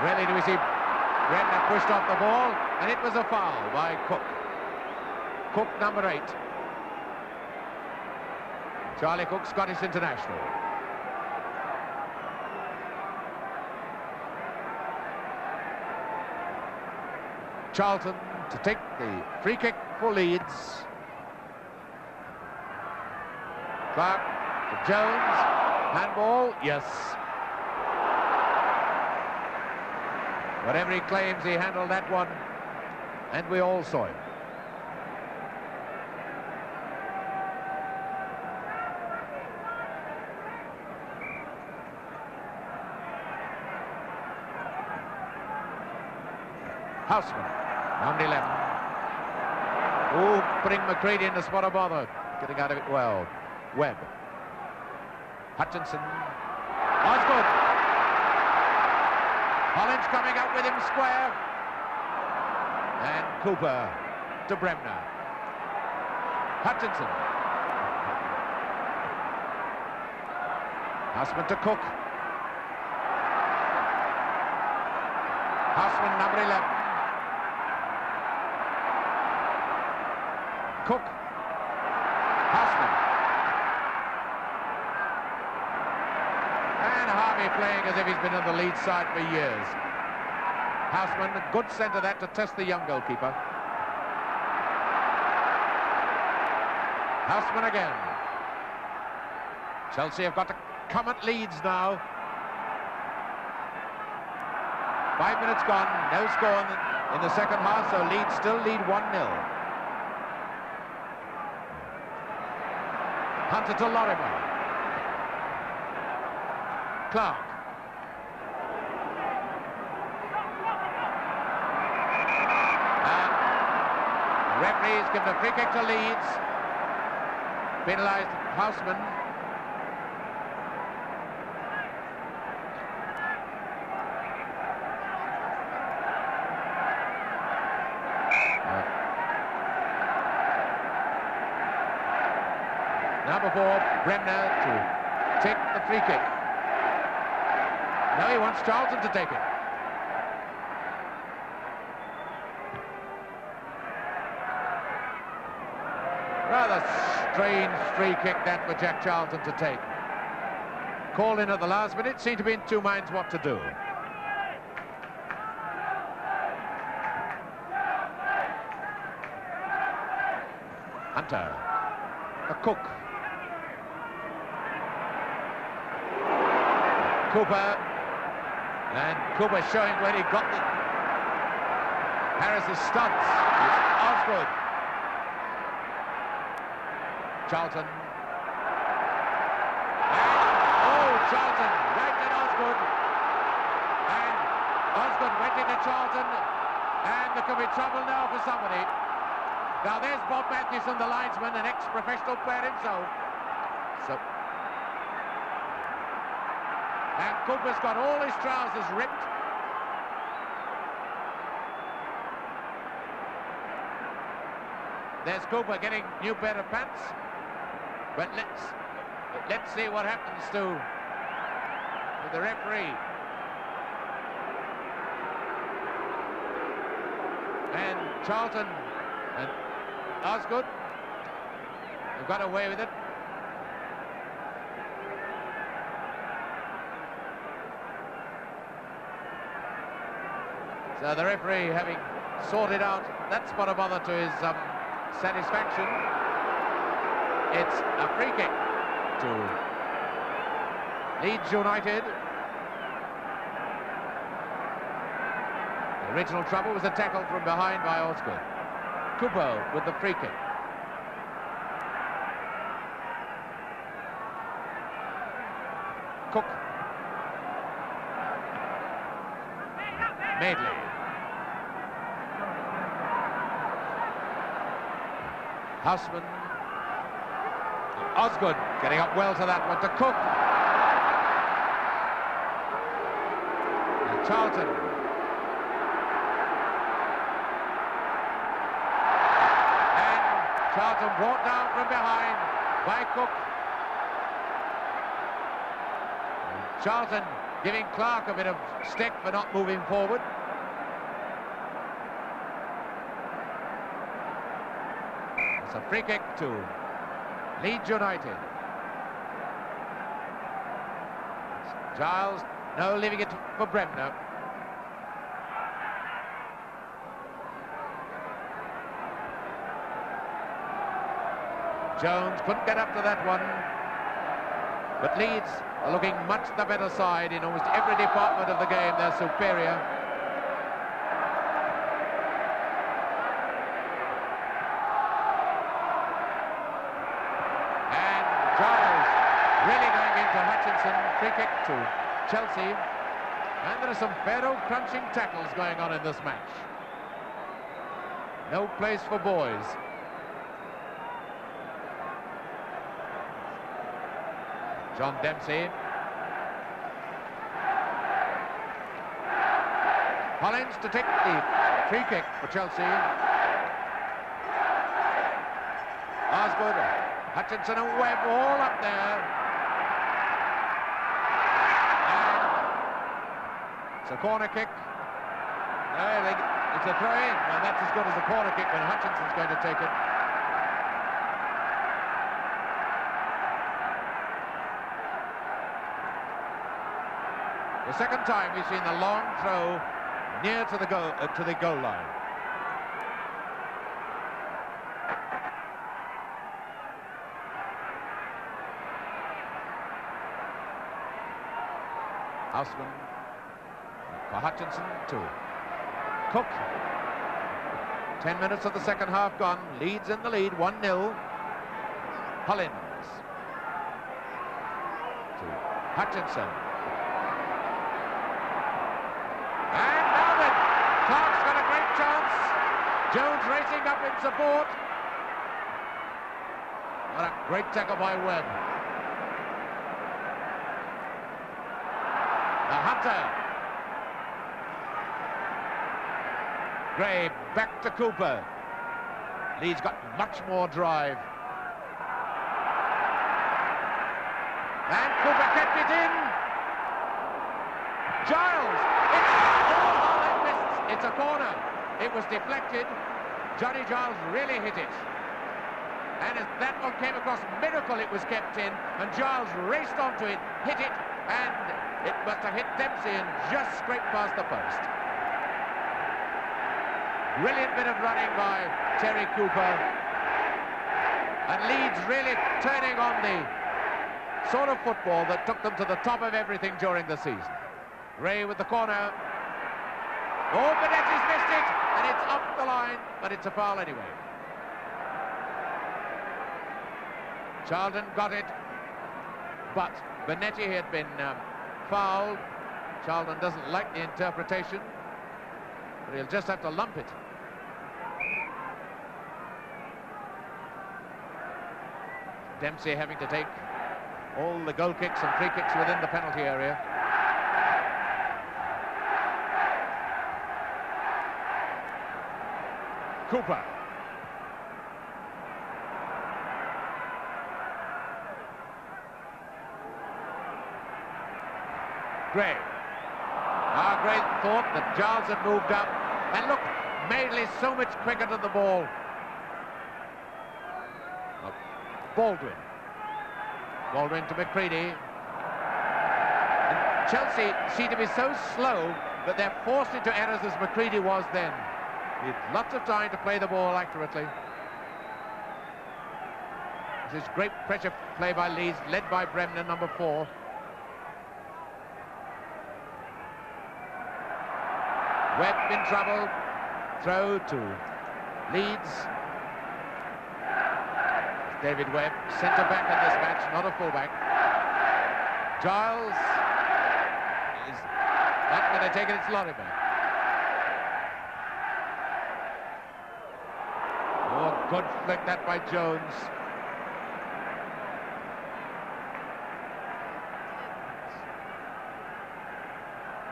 Rarely do we see Bremner pushed off the ball, and it was a foul by Cook. Cook, number 8. Charlie Cook, Scottish international. Charlton to take the free kick for Leeds. Clark to Jones. Handball, yes. Whatever he claims, he handled that one, and we all saw it. Houseman, number 11. Oh, putting McCready in the spot of bother. Getting out of it well. Webb. Hutchinson. Osgood. Hollins coming up with him square. And Cooper to Bremner. Hutchinson. Houseman to Cook. Houseman, number 11. Cook. Houseman. And Harvey playing as if he's been on the lead side for years. Houseman, a good centre that to test the young goalkeeper. Houseman again. Chelsea have got to come at leads now. 5 minutes gone, no score in the second half, so Leeds still lead 1-0. Hunter to Lorimer. Clark. And the referee's given a free kick to Leeds. Penalised Houseman. Now before Bremner to take the free kick. Now he wants Charlton to take it. Rather strange free kick that for Jack Charlton to take. Called in at the last minute, seemed to be in two minds what to do. Hunter. A Cook. Cooper, and Cooper showing where he got the Harris's stunts. It's Osgood. Charlton. And, Charlton right at Osgood. And Osgood went into Charlton, and there could be trouble now for somebody. Now there's Bob Mathewson, the linesman, an ex-professional player himself. And Cooper's got all his trousers ripped. There's Cooper getting new pair of pants. But let's see what happens to the referee. And Charlton and Osgood have got away with it. So the referee, having sorted out that spot of bother to his satisfaction, it's a free kick to Leeds United. The original trouble was a tackle from behind by Osgood. Cooper with the free kick. Cook. Madeley. Houseman. Osgood getting up well to that one to Cook. And Charlton. And Charlton brought down from behind by Cook. And Charlton giving Clark a bit of stick for not moving forward. It's a free kick to Leeds United. Giles, no, leaving it for Bremner. Jones couldn't get up to that one. But Leeds are looking much the better side in almost every department of the game. They're superior. And Giles really going into Hutchinson. Free kick to Chelsea. And there are some pharaoh-crunching tackles going on in this match. No place for boys. John Dempsey. Collins to take the free kick for Chelsea. Osgood, Hutchinson and Webb all up there. And it's a corner kick. It's a throw-in. Well, that's as good as a corner kick when Hutchinson's going to take it. The second time we've seen the long throw near to the goal line. Houseman for Hutchinson to Cook. 10 minutes of the second half gone. Leeds in the lead, 1-0. Hollins to Hutchinson. And now then, Clark's got a great chance. Jones racing up in support. What a great tackle by Webb. The Hunter. Gray back to Cooper. Leeds got much more drive. And Cooper kept it in. Giles. It's a corner. It was deflected. Johnny Giles really hit it. And as that one came across, miracle it was kept in, and Giles raced onto it, hit it, and it must have hit Dempsey and just scraped past the post. Brilliant bit of running by Terry Cooper. And Leeds really turning on the sort of football that took them to the top of everything during the season. Ray with the corner. Oh, Benetti's missed it, and it's up the line, but it's a foul anyway. Charlton got it, but Benetti had been fouled. Charlton doesn't like the interpretation, but he'll just have to lump it. Dempsey having to take all the goal kicks and free kicks within the penalty area. Cooper. Gray. Now Gray thought that Giles had moved up. And look, Madeley's so much quicker to the ball. Baldwin. Baldwin to McCready. And Chelsea seem to be so slow that they're forced into errors as McCready was then. He had lots of time to play the ball accurately. This is great pressure play by Leeds, led by Bremner, number 4. Webb in trouble. Throw to Leeds. David Webb, centre back in this match, not a full-back. Giles is not going to take it, it's Lorimer. Oh, good flick that by Jones.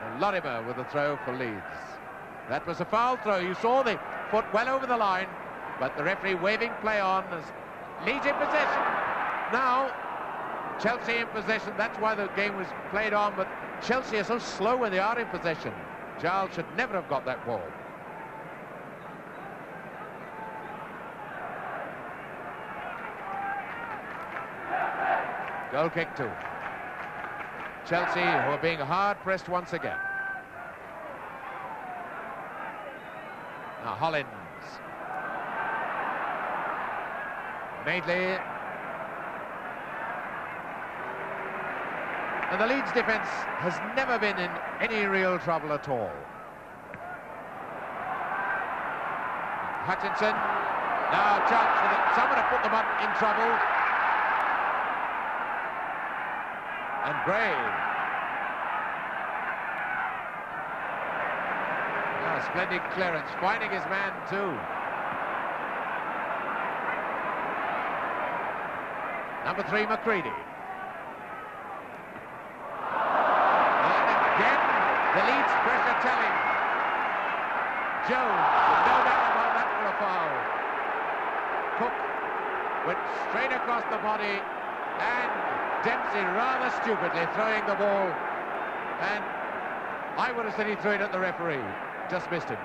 And Lorimer with a throw for Leeds. That was a foul throw. You saw the foot well over the line, but the referee waving play on as Leeds in possession. Now, Chelsea in possession. That's why the game was played on, but Chelsea are so slow when they are in possession. Giles should never have got that ball. Goal kick 2. Chelsea, who are being hard-pressed once again. Now Hollins. Madeley. And the Leeds defence has never been in any real trouble at all. Hutchinson. Now a chance for someone to put them in trouble. And Gray. Oh, splendid clearance, finding his man too. Number 3, McCready. And again, the Leeds pressure telling. Jones, no doubt about that for a foul. Cook went straight across the body, and Dempsey rather stupidly throwing the ball. And I would have said he threw it at the referee. Just missed him.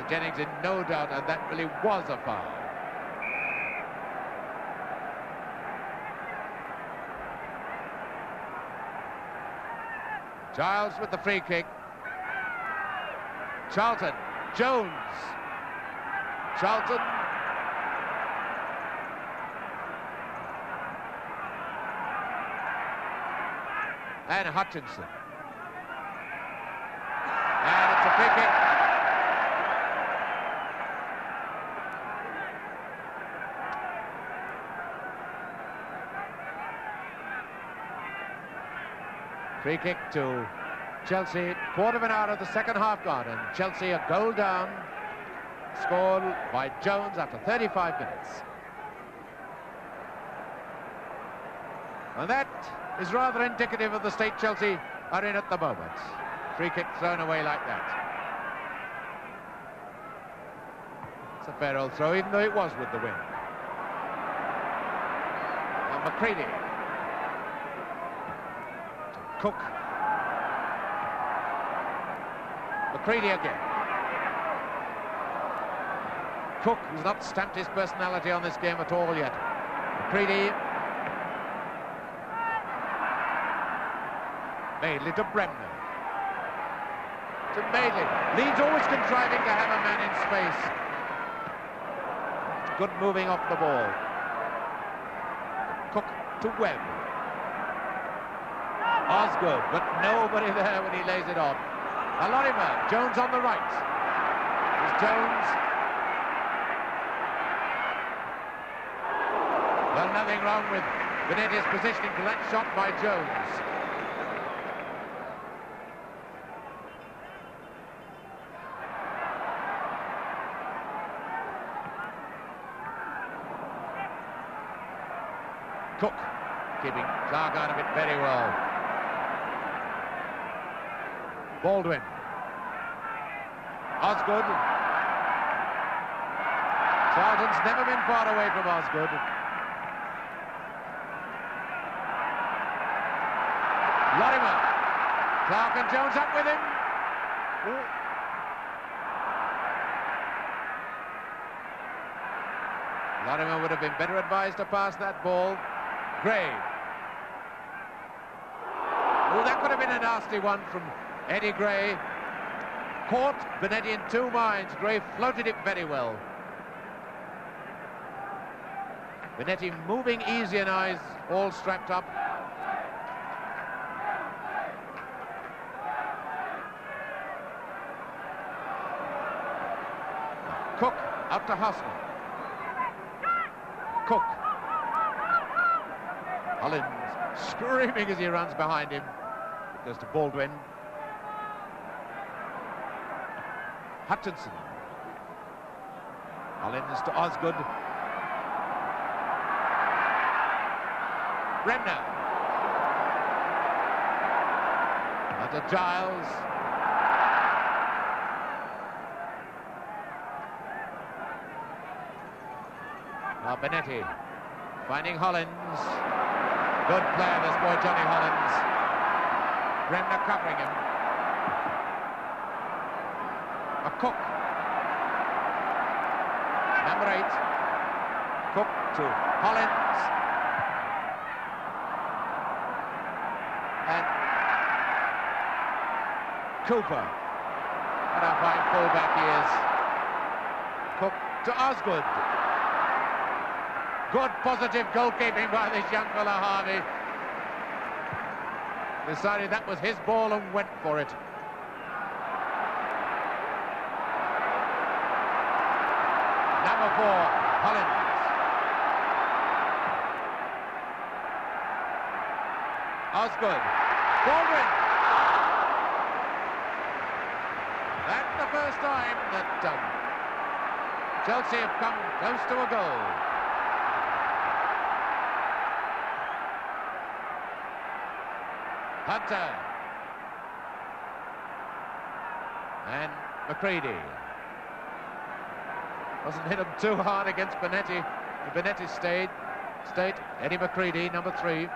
Jennings in no doubt, and that really was a foul. Giles with the free kick. Charlton. Jones. Charlton. And Hutchinson. And it's a free kick. Free kick to Chelsea. Quarter of an hour of the second half gone, and Chelsea a goal down, scored by Jones after 35 minutes. And that is rather indicative of the state Chelsea are in at the moment. Free kick thrown away like that. It's a fair old throw, even though it was with the wind. Now McCready. Cook. McCready again. Cook, who's not stamped his personality on this game at all yet. McCready. Madeley to Bremner. To Madeley. Leeds always contriving to have a man in space. Good moving off the ball. Cook to Webb. Osgood, but nobody there when he lays it off. Lorimer, Jones on the right. There's Jones. Well, nothing wrong with Benetti's positioning for that shot by Jones. Cook keeping Clark out of it very well. Baldwin. Osgood. Charlton's never been far away from Osgood. Lorimer. Clark and Jones up with him. Lorimer would have been better advised to pass that ball. Gray. Oh, that could have been a nasty one from Eddie Gray. Caught Benetti in two minds. Gray floated it very well. Benetti moving easy and eyes all strapped up. Cook up to Hustle. Cook. Hollins screaming as he runs behind him. It goes to Baldwin. Hutchinson. Hollins to Osgood. Bremner. Now to Giles. Now Benetti finding Hollins. Good player, this boy Johnny Hollins. Bremner covering him. A Cook. Number 8. Cook to Hollins. And Cooper. What a fine fullback he is. Cook to Osgood. Good positive goalkeeping by this young fella Harvey. Decided that was his ball and went for it. Number 4, Hollins. Osgood. Baldwin. That's the first time that Chelsea have come close to a goal. Hunter. And McCready. Wasn't hit him too hard against Benetti. The Benetti state. Eddie McCready, number 3.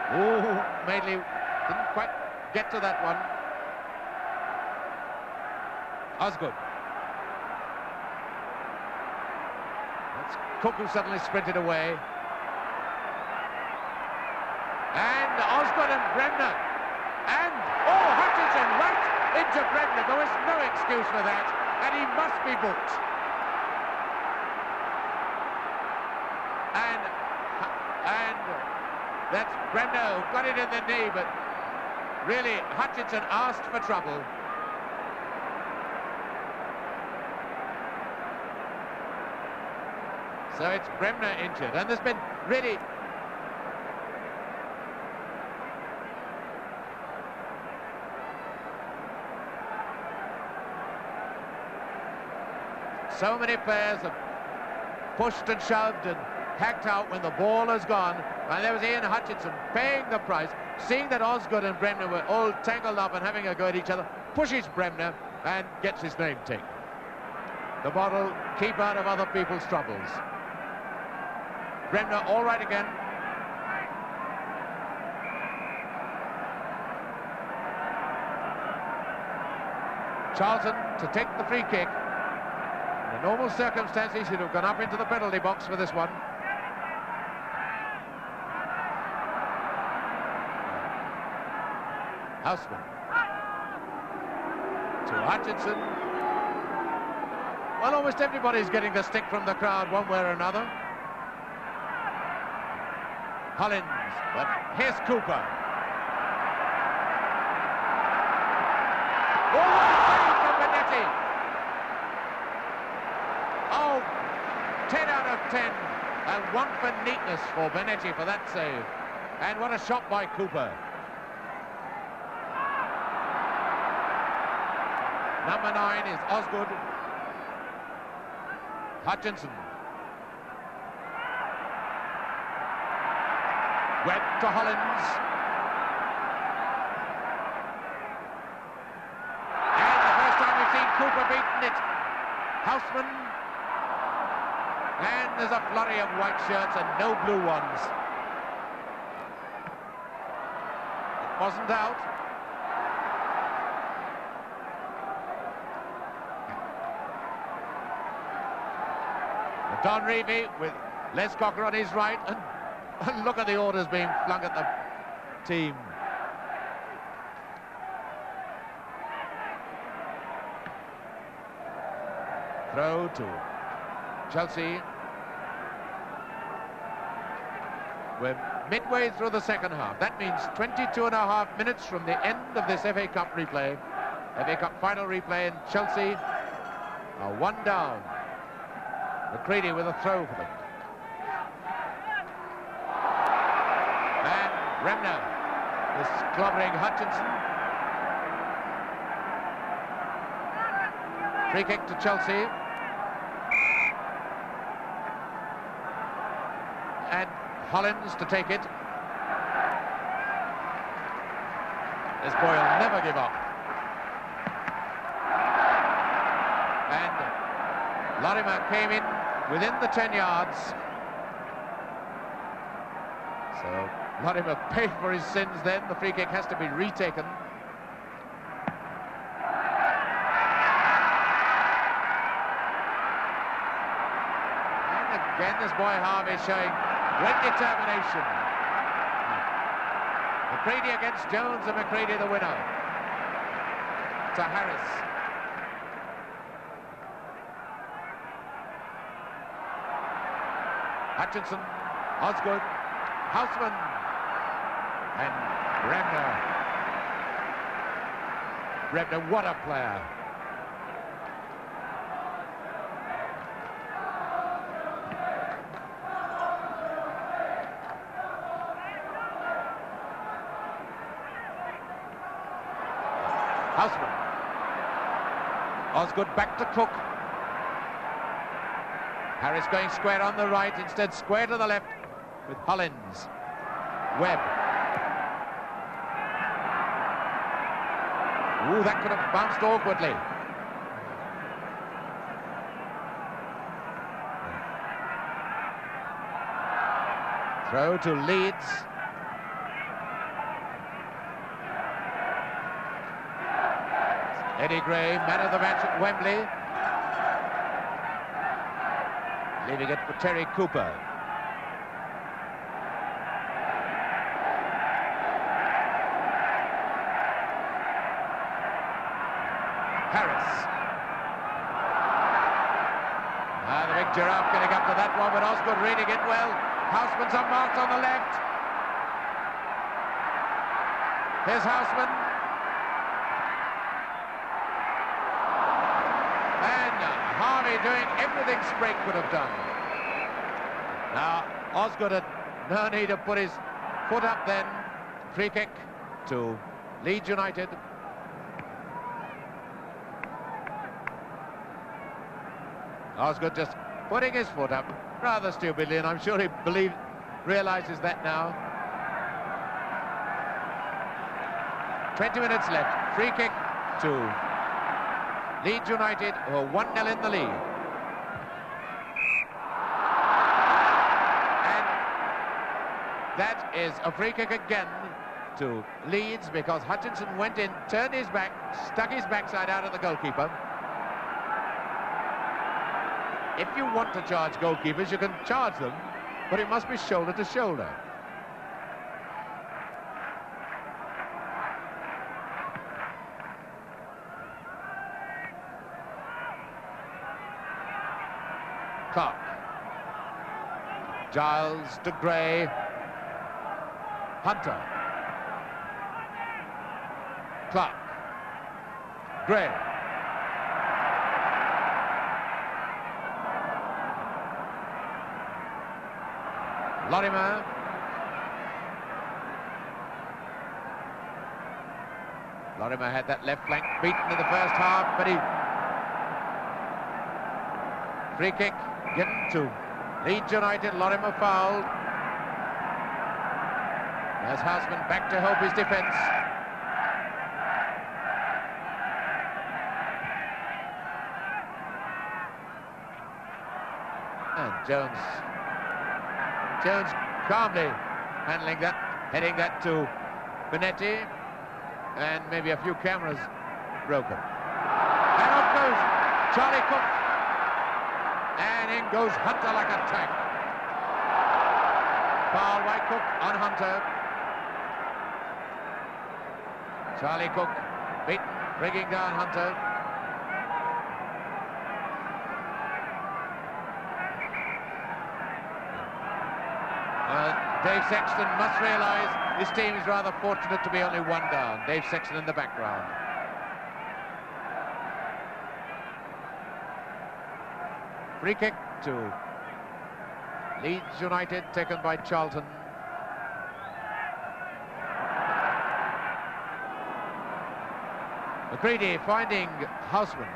Ooh, Madeley didn't quite get to that one. Osgood. That's Cook who suddenly sprinted away. And Osgood and Bremner. And, oh, Hutchinson right into Bremner. There was no excuse for that. And he must be booked. And That's Bremner who got it in the knee, but really Hutchinson asked for trouble. So it's Bremner injured, and there's been really so many players have pushed and shoved and hacked out when the ball has gone, and there was Ian Hutchinson paying the price, seeing that Osgood and Bremner were all tangled up and having a go at each other, pushes Bremner and gets his name taken. The bottle, keep out of other people's troubles. Bremner all right again. Charlton to take the free kick. In normal circumstances, he'd have gone up into the penalty box for this one. Houseman to Hutchinson. Well, almost everybody's getting the stick from the crowd one way or another. Hollins, but here's Cooper. Oh, what a save from Benetti! Oh, 10 out of 10, and one for neatness for Benetti for that save. And what a shot by Cooper. Number 9 is Osgood. Hutchinson. Webb to Hollins. And the first time we've seen Cooper beaten it. Houseman. And there's a flurry of white shirts and no blue ones. It wasn't out. Don Revie with Les Cocker on his right, and look at the orders being flung at the team. Throw to Chelsea. We're midway through the second half. That means 22.5 minutes from the end of this FA Cup replay. FA Cup final replay, and Chelsea are 1 down. McCready with a throw for them. And Bremner is clobbering Hutchinson. Free kick to Chelsea. And Hollins to take it. This boy will never give up. And Lorimer came in within the 10 yards. So Lorimer paid for his sins then. The free kick has to be retaken. And again this boy Harvey showing great determination. McCready against Jones, and McCready the winner. To Harris. Hutchinson, Osgood, Houseman, and Bremner. Bremner, what a player. Houseman. Osgood back to Cook. Harris going square on the right, instead square to the left with Hollins. Webb. Ooh, that could have bounced awkwardly. Throw to Leeds. Eddie Gray, man of the match at Wembley. Leaving it for Terry Cooper. Harris. The big giraffe getting up to that one, but Osgood reading it well. Houseman's unmarked on the left. Here's Houseman. And Harvey doing everything Sprague could have done. Now, Osgood had no need to put his foot up then. Free kick to Leeds United. Osgood just putting his foot up rather stupidly, and I'm sure he realises that now. 20 minutes left. Free kick to Leeds United, who are 1-0 in the lead. And that is a free kick again to Leeds, because Hutchinson went in, turned his back, stuck his backside out of the goalkeeper. If you want to charge goalkeepers, you can charge them, but it must be shoulder to shoulder. Clark. Giles to Gray. Hunter. Clark. Gray. Lorimer. Lorimer had that left flank beaten in the first half, but he... Free kick given to Leeds United. Lorimer fouled. There's Houseman back to help his defence. And Jones calmly handling that, heading that to Benetti, and maybe a few cameras broken. And off goes Charlie Cook, and in goes Hunter like a tank. Foul by Cook on Hunter. Charlie Cook beaten, bringing down Hunter. Dave Sexton must realise his team is rather fortunate to be only one down. Dave Sexton in the background. Free kick to Leeds United, taken by Charlton. McCready finding Houseman.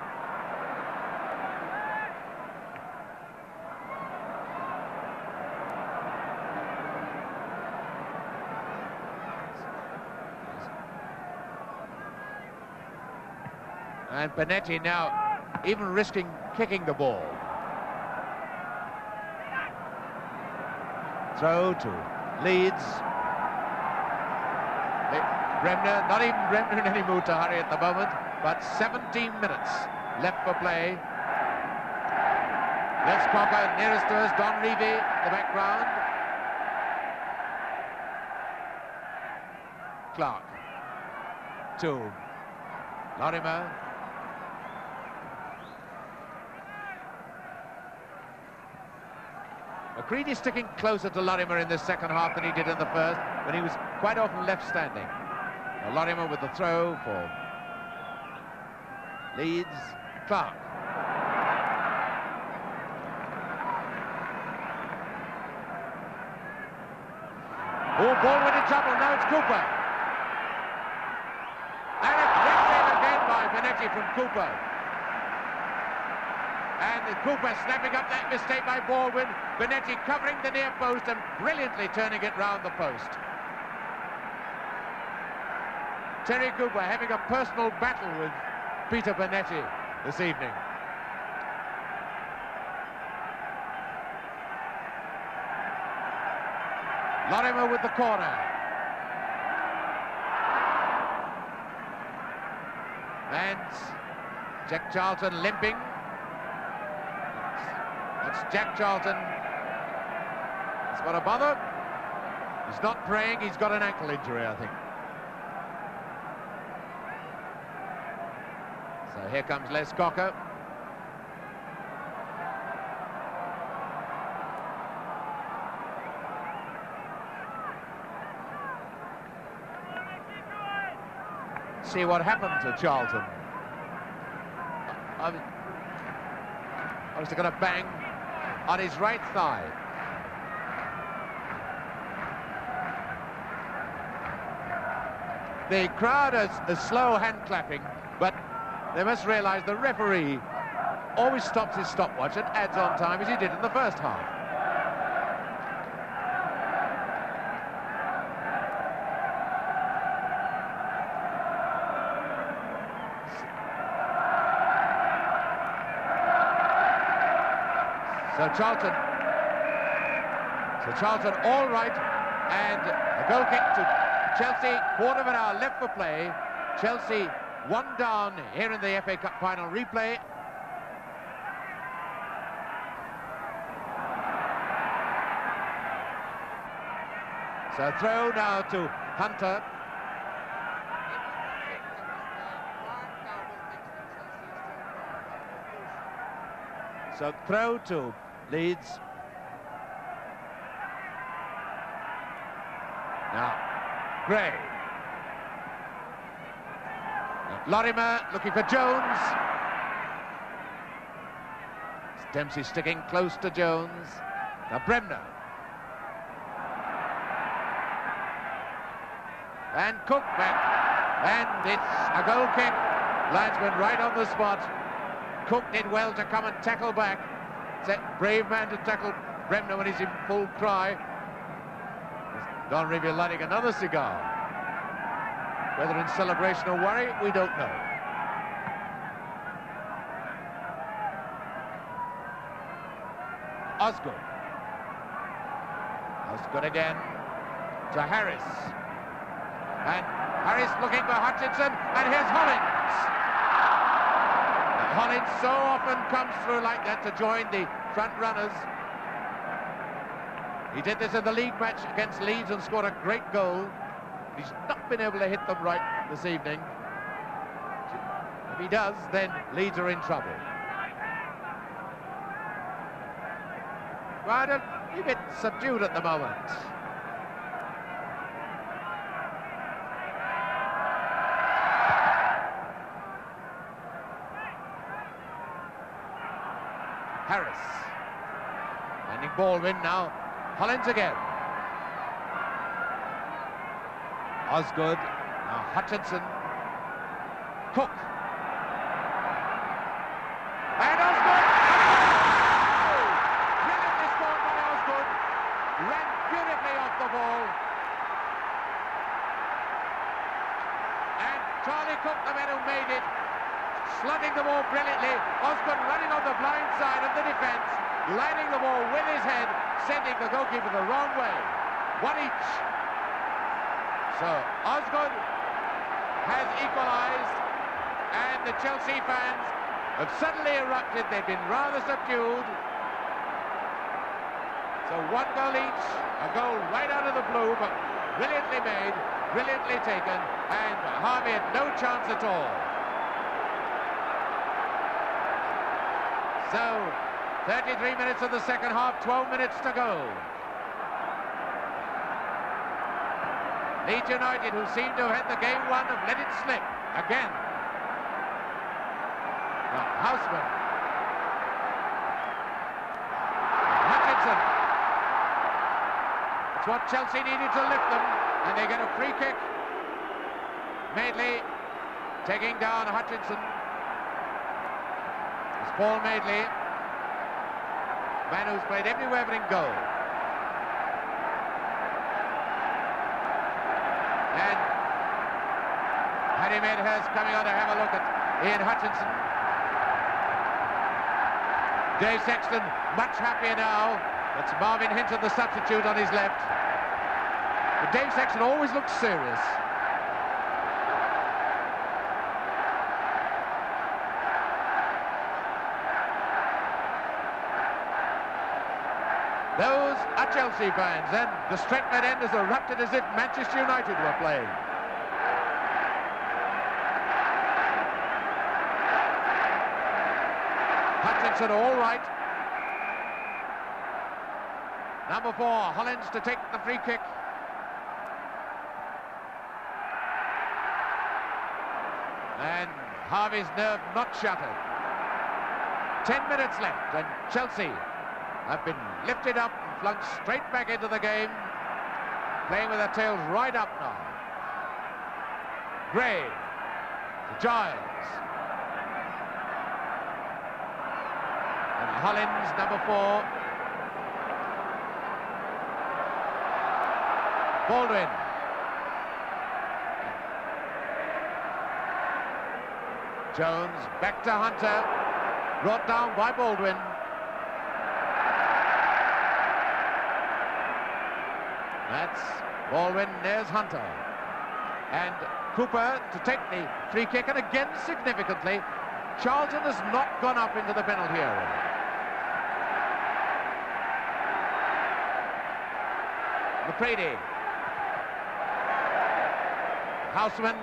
And Benetti now even risking kicking the ball. Throw to Leeds. Bremner, not even Bremner in any mood to hurry at the moment, but 17 minutes left for play. Les Cocker nearest to us, Don Revie, the background. Clark to Lorimer. McCready sticking closer to Lorimer in this second half than he did in the first, when he was quite often left standing. Now Lorimer with the throw for Leeds. Clark. Oh, Baldwin in trouble, now it's Cooper. And it's ripped in again by Benetti from Cooper. And Cooper snapping up that mistake by Baldwin. Benetti covering the near post and brilliantly turning it round the post. Terry Cooper having a personal battle with Peter Benetti this evening. Lorimer with the corner. And Jack Charlton limping. That's Jack Charlton. It's got a bother. He's not praying, he's got an ankle injury, I think. So here comes Les Cocker. see what happened to Charlton. I was going to bang on his right thigh. The crowd is slow hand clapping, but they must realise the referee always stops his stopwatch and adds on time as he did in the first half. So Charlton all right, and a goal kick to Chelsea, quarter of an hour left for play. Chelsea 1 down here in the FA Cup final replay. So throw now to Hunter. So throw to Leeds. Now, Gray. Lorimer looking for Jones. Dempsey sticking close to Jones. Now Bremner. And Cook back. And it's a goal kick. Linesman right on the spot. Cook did well to come and tackle back. It's a brave man to tackle Bremner when he's in full cry. Don Revie lighting another cigar. Whether in celebration or worry, we don't know. Osgood. Osgood again to Harris. And Harris looking for Hutchinson, and here's Hollins. Hollins so often comes through like that to join the front runners. He did this in the league match against Leeds and scored a great goal. He's not been able to hit them right this evening. If he does, then Leeds are in trouble. Right, a bit subdued at the moment. Harris. Landing Baldwin now. Hollins again. Osgood. Now Hutchinson. Cook. And Osgood! Brilliantly scored by Osgood. Ran beautifully off the ball. And Charlie Cook, the man who made it, slotting the ball brilliantly. Osgood running on the blind side of the defence, lining the ball with his head, sending the goalkeeper the wrong way. One each. So Osgood has equalised, and the Chelsea fans have suddenly erupted. They've been rather subdued. So 1 goal each, a goal right out of the blue, but brilliantly made, brilliantly taken, and Harvey had no chance at all. So 33 minutes of the second half, 12 minutes to go. Leeds United, who seem to have had the game won, have let it slip again. Now, Houseman. Hutchinson. It's what Chelsea needed to lift them, and they get a free kick. Madeley taking down Hutchinson. It's Paul Madeley, man who's played everywhere but in goal. And Harry Medhurst coming on to have a look at Ian Hutchinson. Dave Sexton much happier now. That's Marvin Hinton, the substitute, on his left. But Dave Sexton always looks serious. Those are Chelsea fans, and the Stretford end has erupted as if Manchester United were playing. Hutchinson all right. Number 4, Hollins to take the free kick. And Harvey's nerve not shattered. 10 minutes left, and Chelsea have been lifted up and flung straight back into the game, playing with their tails right up now. Gray to Giles. And Hollins, number 4. Baldwin. Jones back to Hunter, brought down by Baldwin. That's Baldwin, there's Hunter. And Cooper to take the free kick, and again significantly, Charlton has not gone up into the penalty area. McCready. Houseman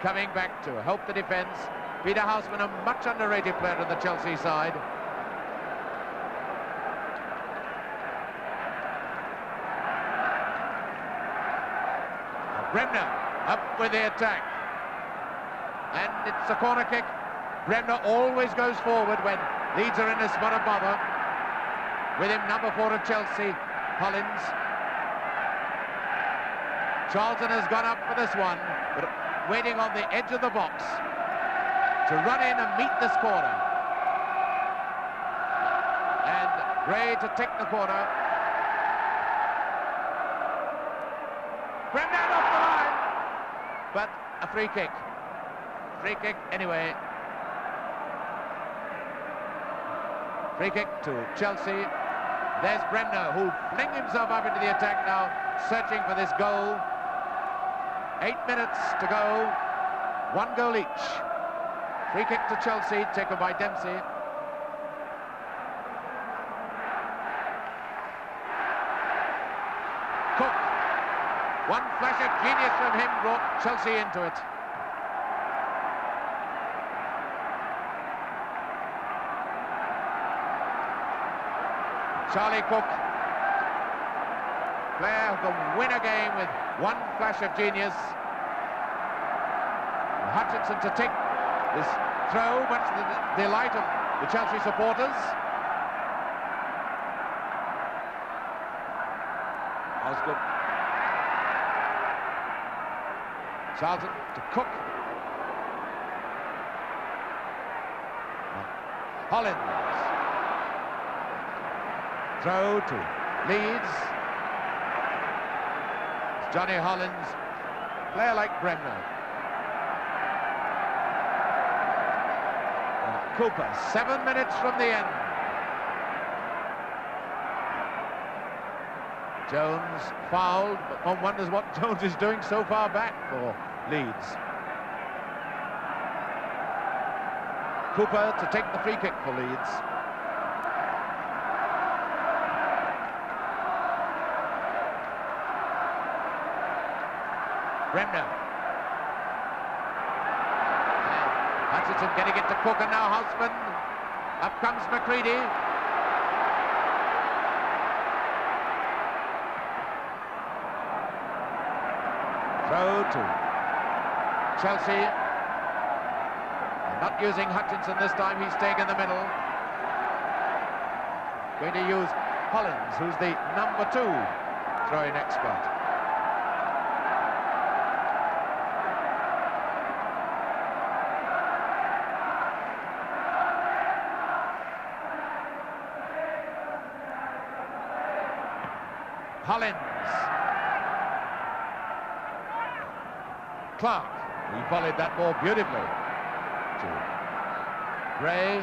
coming back to help the defence. Peter Houseman, a much underrated player on the Chelsea side. Bremner up with the attack. And it's a corner kick. Bremner always goes forward when Leeds are in a spot of bother. With him, number 4 of Chelsea, Hollins. Charlton has gone up for this one, but waiting on the edge of the box to run in and meet this corner. And Gray to take the corner. Bremner off the line, but a free kick. Free kick anyway. Free kick to Chelsea. There's Bremner, who flings himself up into the attack now, searching for this goal. 8 minutes to go, 1 goal each. Free kick to Chelsea, taken by Dempsey. Cook. One flash of genius from him brought Chelsea into it. Charlie Cook, player who can win a game with one flash of genius. Hutchinson to take this throw, much to the delight of the Chelsea supporters. Osgood. Charlton to Cook. Hollins. Throw to Leeds. It's Johnny Hollins, player like Bremner. And Cooper, 7 minutes from the end. Jones fouled, but one wonders what Jones is doing so far back for Leeds. Cooper to take the free kick for Leeds. Bremner. Hutchinson getting it to Cook, and now Houseman. Up comes McCready. Throw to Chelsea. They're not using Hutchinson this time, he's staying in the middle. Going to use Hollins, who's the number 2 throwing expert. Hollins. Clark, he volleyed that ball beautifully to Gray.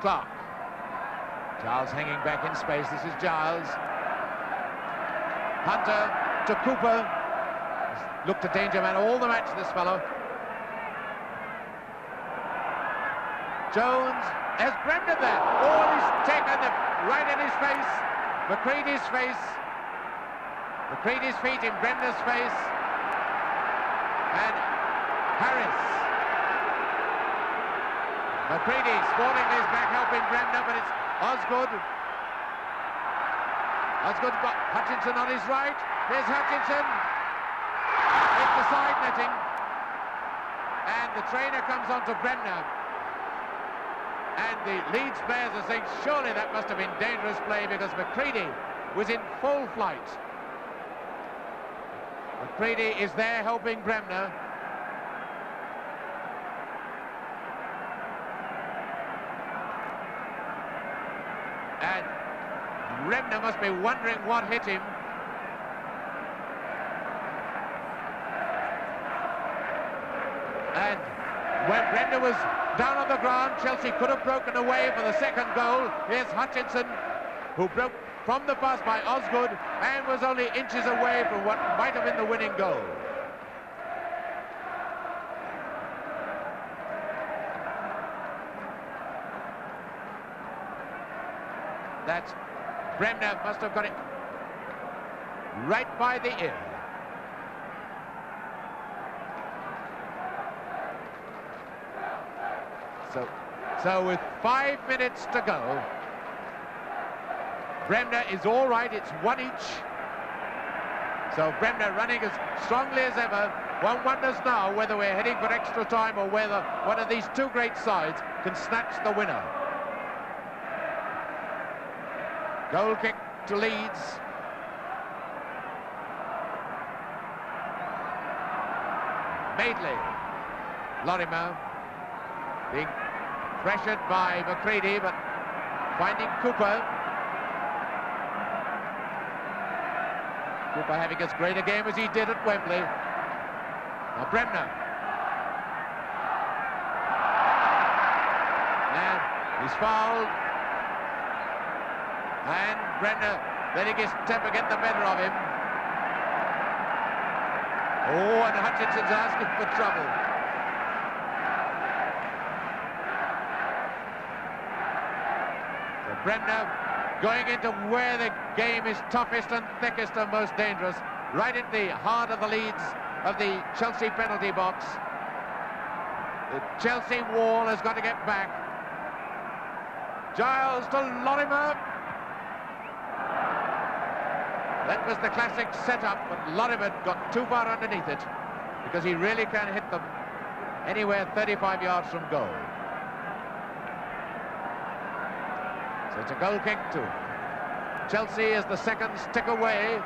Clark. Giles hanging back in space. This is Giles. Hunter to Cooper. He's looked a danger man all the match, this fellow. Jones has Bremner there. Oh, he's taken it right in his face. McCready's face. McCready's feet in Bremner's face. And Harris. McCready sprawling his back, helping Bremner, but it's Osgood. Osgood got Hutchinson on his right. Here's Hutchinson. It's the side netting. And the trainer comes on to Bremner. And the Leeds players are saying, surely that must have been dangerous play because McCready was in full flight. McCready is there helping Bremner. And Bremner must be wondering what hit him. And when Bremner was down on the ground, Chelsea could have broken away for the second goal. Here's Hutchinson, who broke from the pass by Osgood and was only inches away from what might have been the winning goal. That's Bremner must have got it right by the ear. So with 5 minutes to go, Bremner is all right. It's one each. So Bremner running as strongly as ever. One wonders now whether we're heading for extra time or whether one of these two great sides can snatch the winner. Goal kick to Leeds. Madeley. Lorimer being pressured by McCready, but finding Cooper. Cooper having as great a game as he did at Wembley. Now Bremner. And he's fouled. And Bremner letting his temper get the better of him. Oh, and Hutchinson's asking for trouble. So Bremner going into where the game is toughest and thickest and most dangerous, right at the heart of the Leeds of the Chelsea penalty box. The Chelsea wall has got to get back. Giles to Lorimer. That was the classic setup, but Lorimer got too far underneath it because he really can hit them anywhere 35 yards from goal. So it's a goal kick too. Chelsea as the seconds tick away.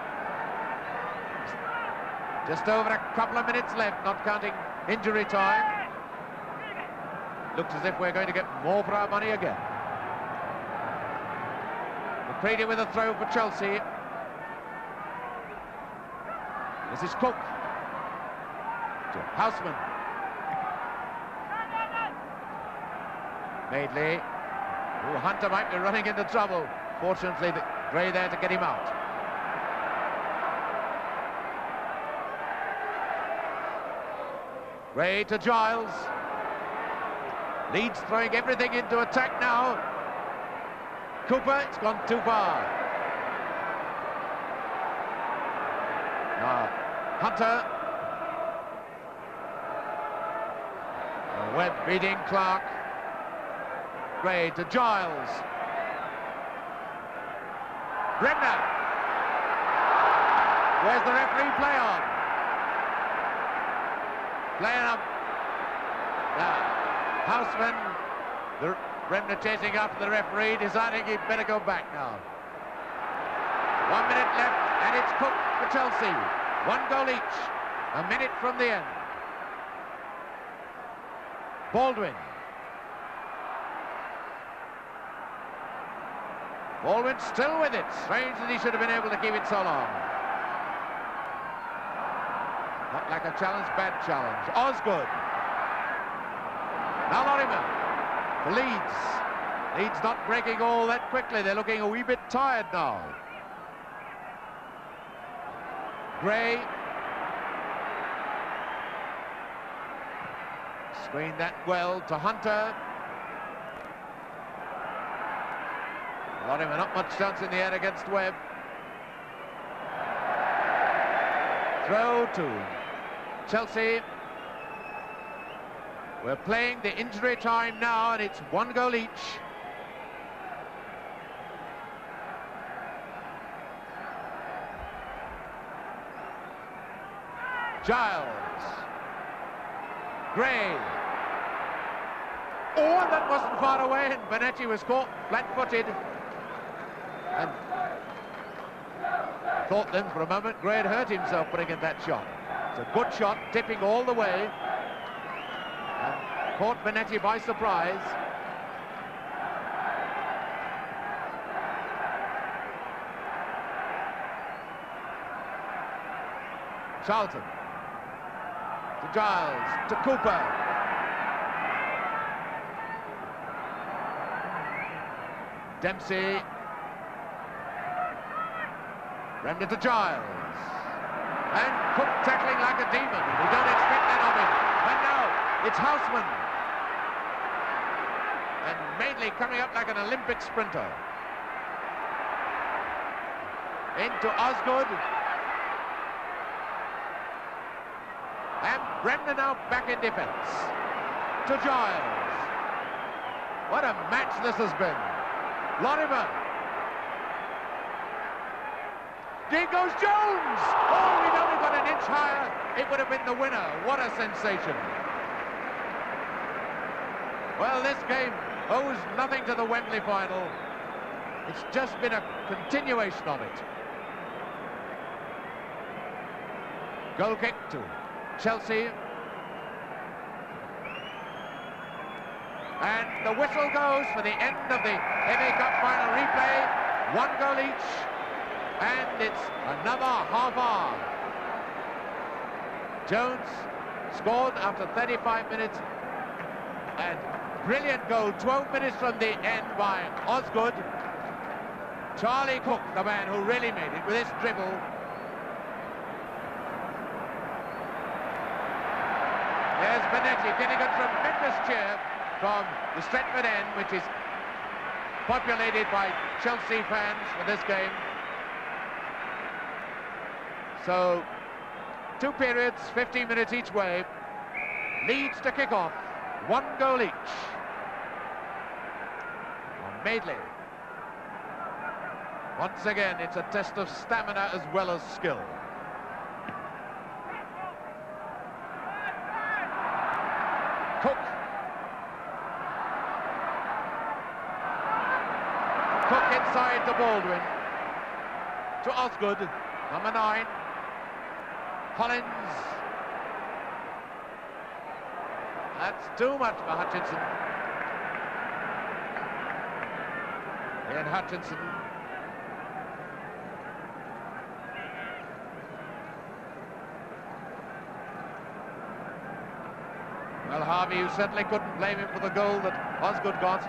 Just over a couple of minutes left, not counting injury time. Looks as if we're going to get more for our money again. McCready with a throw for Chelsea. This is Cook to Houseman. Madeley. Oh, Hunter might be running into trouble. Fortunately, Gray there to get him out. Gray to Giles. Leeds throwing everything into attack now. Cooper, it's gone too far. Now, Hunter. Webb beating Clark. Gray to Giles. Bremner. Where's the referee? Play on. Playing up. Now, Houseman. Bremner chasing after the referee, deciding he'd better go back now. 1 minute left, and it's Cook for Chelsea. One goal each. A minute from the end. Baldwin. Baldwin still with it. Strange that he should have been able to keep it so long. Not like a challenge, bad challenge. Osgood. Now Lorimer. For Leeds. Leeds not breaking all that quickly. They're looking a wee bit tired now. Gray. Screened that well to Hunter. Lorimer not much chance in the air against Webb. Throw to Chelsea. We're playing the injury time now, and it's one goal each. Giles. Gray. Oh, and that wasn't far away, and Bonetti was caught flat-footed. And thought then for a moment Gray had hurt himself putting in that shot. It's a good shot, tipping all the way. And caught Bonetti by surprise. Charlton. To Giles. To Cooper. Dempsey. Bremner to Giles. And Cook tackling like a demon. We don't expect that of him. But now it's Houseman. And Madeley coming up like an Olympic sprinter. Into Osgood. And Bremner now back in defence. To Giles. What a match this has been. Lorimer. There goes Jones! Oh, we'd only got an inch higher. It would have been the winner. What a sensation. Well, this game owes nothing to the Wembley final. It's just been a continuation of it. Goal kick to Chelsea. And the whistle goes for the end of the FA Cup final replay. 1 goal each. And it's another half hour. Jones scored after 35 minutes. And brilliant goal, 12 minutes from the end by Osgood. Charlie Cook, the man who really made it with his dribble. There's Bonetti getting a tremendous cheer from the Stretford end, which is populated by Chelsea fans for this game. So, 2 periods, 15 minutes each way. Leeds to kick off, 1 goal each. On Madeley. Once again, it's a test of stamina as well as skill. Cook. Cook inside to Baldwin. To Osgood, number 9. Hollins. That's too much for Hutchinson. Ian Hutchinson. Well, Harvey, you certainly couldn't blame him for the goal that Osgood got.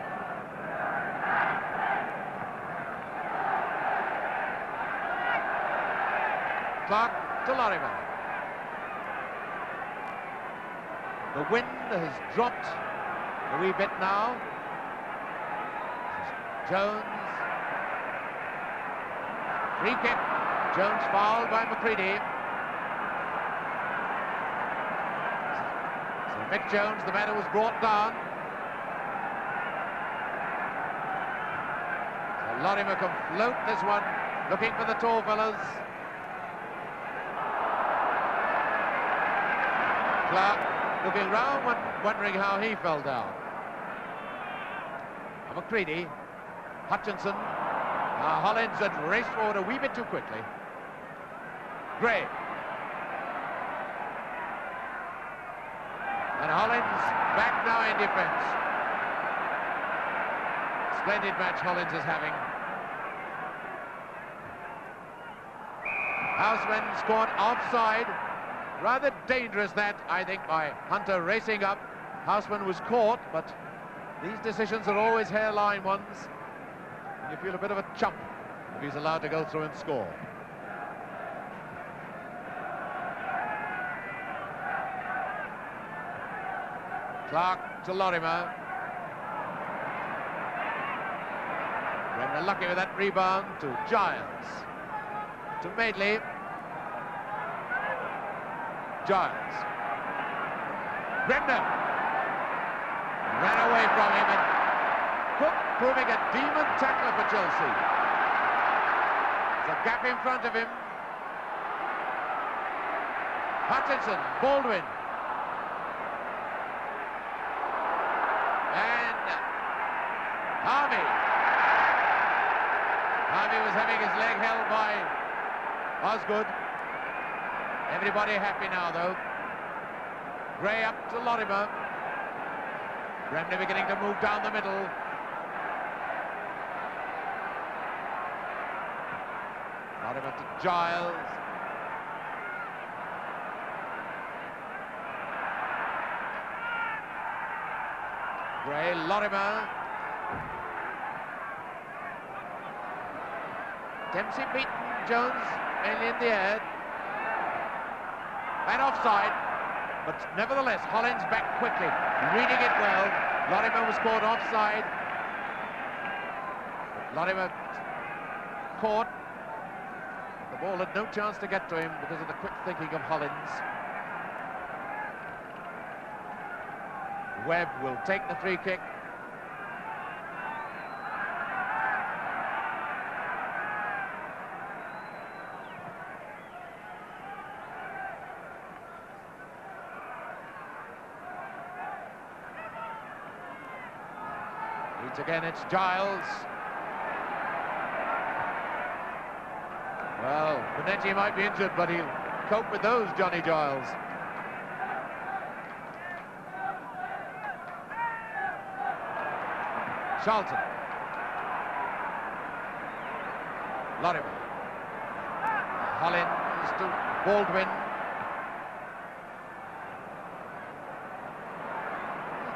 Clark to Lorimer. The wind has dropped a wee bit now. Jones. Free kick. Jones fouled by McCready. So Mick Jones, the man who was brought down. So Lorimer can float this one, looking for the tall fellas. Clark looking round, wondering how he fell down. McCready, Hutchinson. Hollins had raced forward a wee bit too quickly. Gray. And Hollins back now in defence. Splendid match Hollins is having. Houseman scored offside. Rather dangerous that, I think, by Hunter racing up. Houseman was caught, but these decisions are always hairline ones. And you feel a bit of a chump if he's allowed to go through and score. Clark to Lorimer. Bremner lucky with that rebound to Giles. To Madeley. Giles. Bremner ran away from him, and Cook proving a demon tackler for Chelsea. There's a gap in front of him. Hutchinson, Baldwin. And Harvey. Harvey was having his leg held by Osgood. Everybody happy now, though. Gray up to Lorimer. Bremner beginning to move down the middle. Lorimer to Giles. Gray, Lorimer. Dempsey beaten Jones mainly in the air. And offside. But nevertheless, Hollins back quickly, reading it well. Lorimer was caught offside. But Lorimer caught. The ball had no chance to get to him because of the quick thinking of Hollins. Webb will take the free kick. Again, it's Giles. Well, Bonetti might be injured, but he'll cope with those, Johnny Giles. Charlton. Lorimer. Hollins to Baldwin.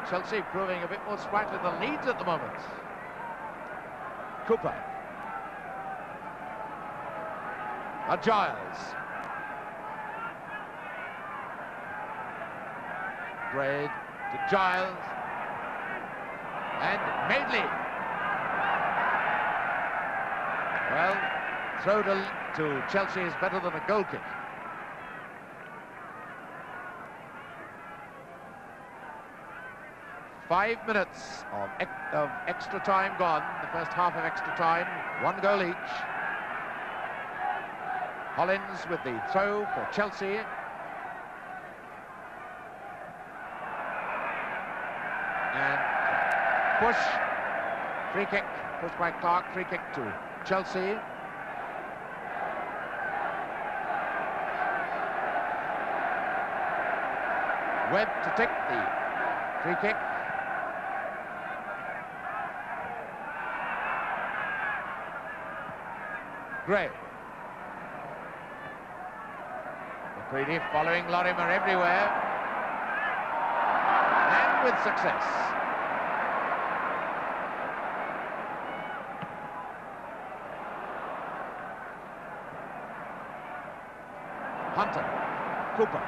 Chelsea proving a bit more sprightly than Leeds at the moment. Cooper. Giles. Gray to Giles. And Madeley. Well, throw to Chelsea is better than a goal kick. Five minutes of extra time gone, the first half of extra time, 1 goal each. Hollins with the throw for Chelsea. And push, free kick, pushed by Clark, free kick to Chelsea. Webb to take the free kick. Gray. McCready following Lorimer everywhere. And with success. Hunter. Cooper.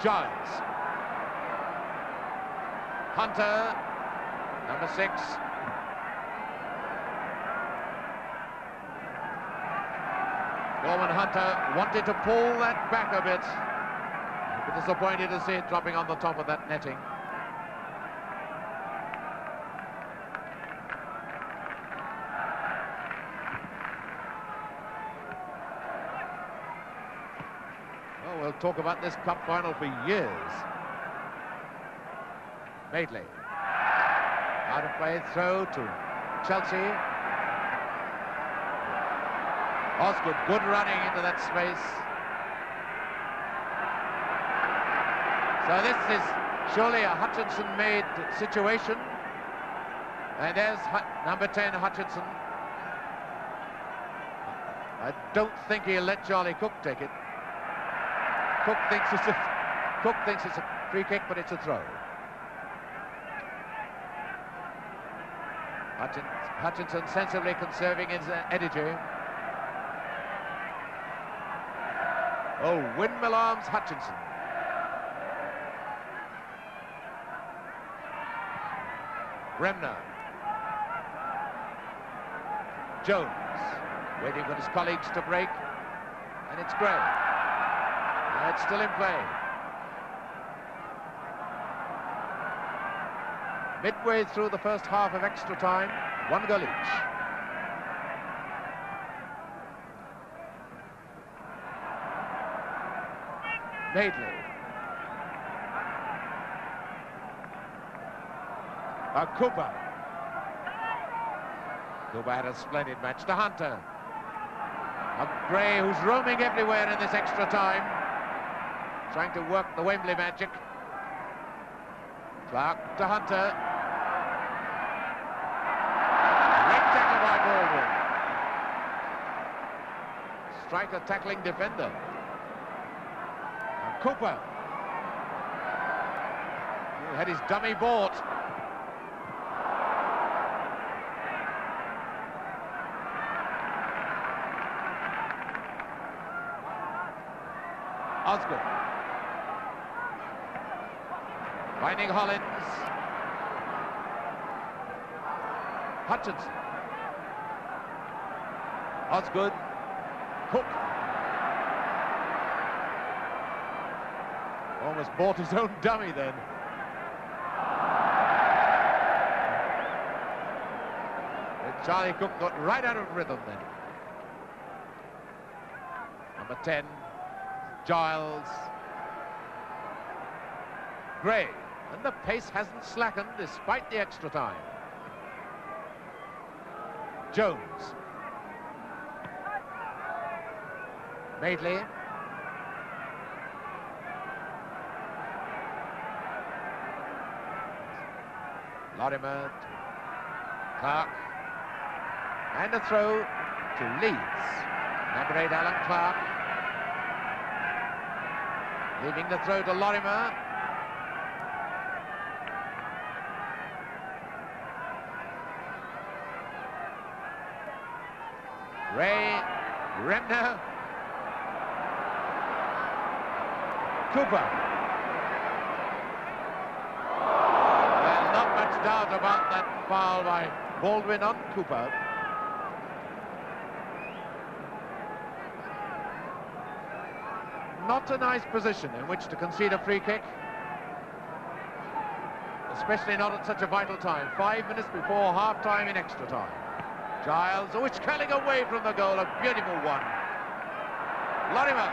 Giles. Hunter. Number 6. Norman Hunter wanted to pull that back a bit. A bit disappointed to see it dropping on the top of that netting. Oh, we'll talk about this cup final for years. Madeley. Out of play, throw to Chelsea. Osgood, good running into that space. So this is surely a Hutchinson-made situation. And there's number 10, Hutchinson. I don't think he'll let Charlie Cook take it. Cook thinks it's a free kick, but it's a throw. Hutchinson sensibly conserving his energy. Oh, windmill arms, Hutchinson. Bremner. Jones, waiting for his colleagues to break. And it's Gray. Now it's still in play. Midway through the first half of extra time, 1 goal each. Madeley. Cooper. Cooper had a splendid match. To Hunter. Gray, who's roaming everywhere in this extra time, trying to work the Wembley magic. Clark to Hunter. Great tackle by Baldwin. Striker tackling defender. And Cooper, who had his dummy bought. Osgood. Finding Hollins. Hutchinson. Osgood. Cook. Almost bought his own dummy then. And Charlie Cook got right out of rhythm then. Number 10. Giles. Gray. And the pace hasn't slackened despite the extra time. Jones. Madeley. Lorimer. Clark. And a throw to Leeds. Number 8, Alan Clark. Leaving the throw to Lorimer. Ray, Remner, Cooper. There's not much doubt about that foul by Baldwin on Cooper. Not a nice position in which to concede a free kick, especially not at such a vital time. 5 minutes before half-time in extra time. Giles, which curling away from the goal, a beautiful one. Lorimer.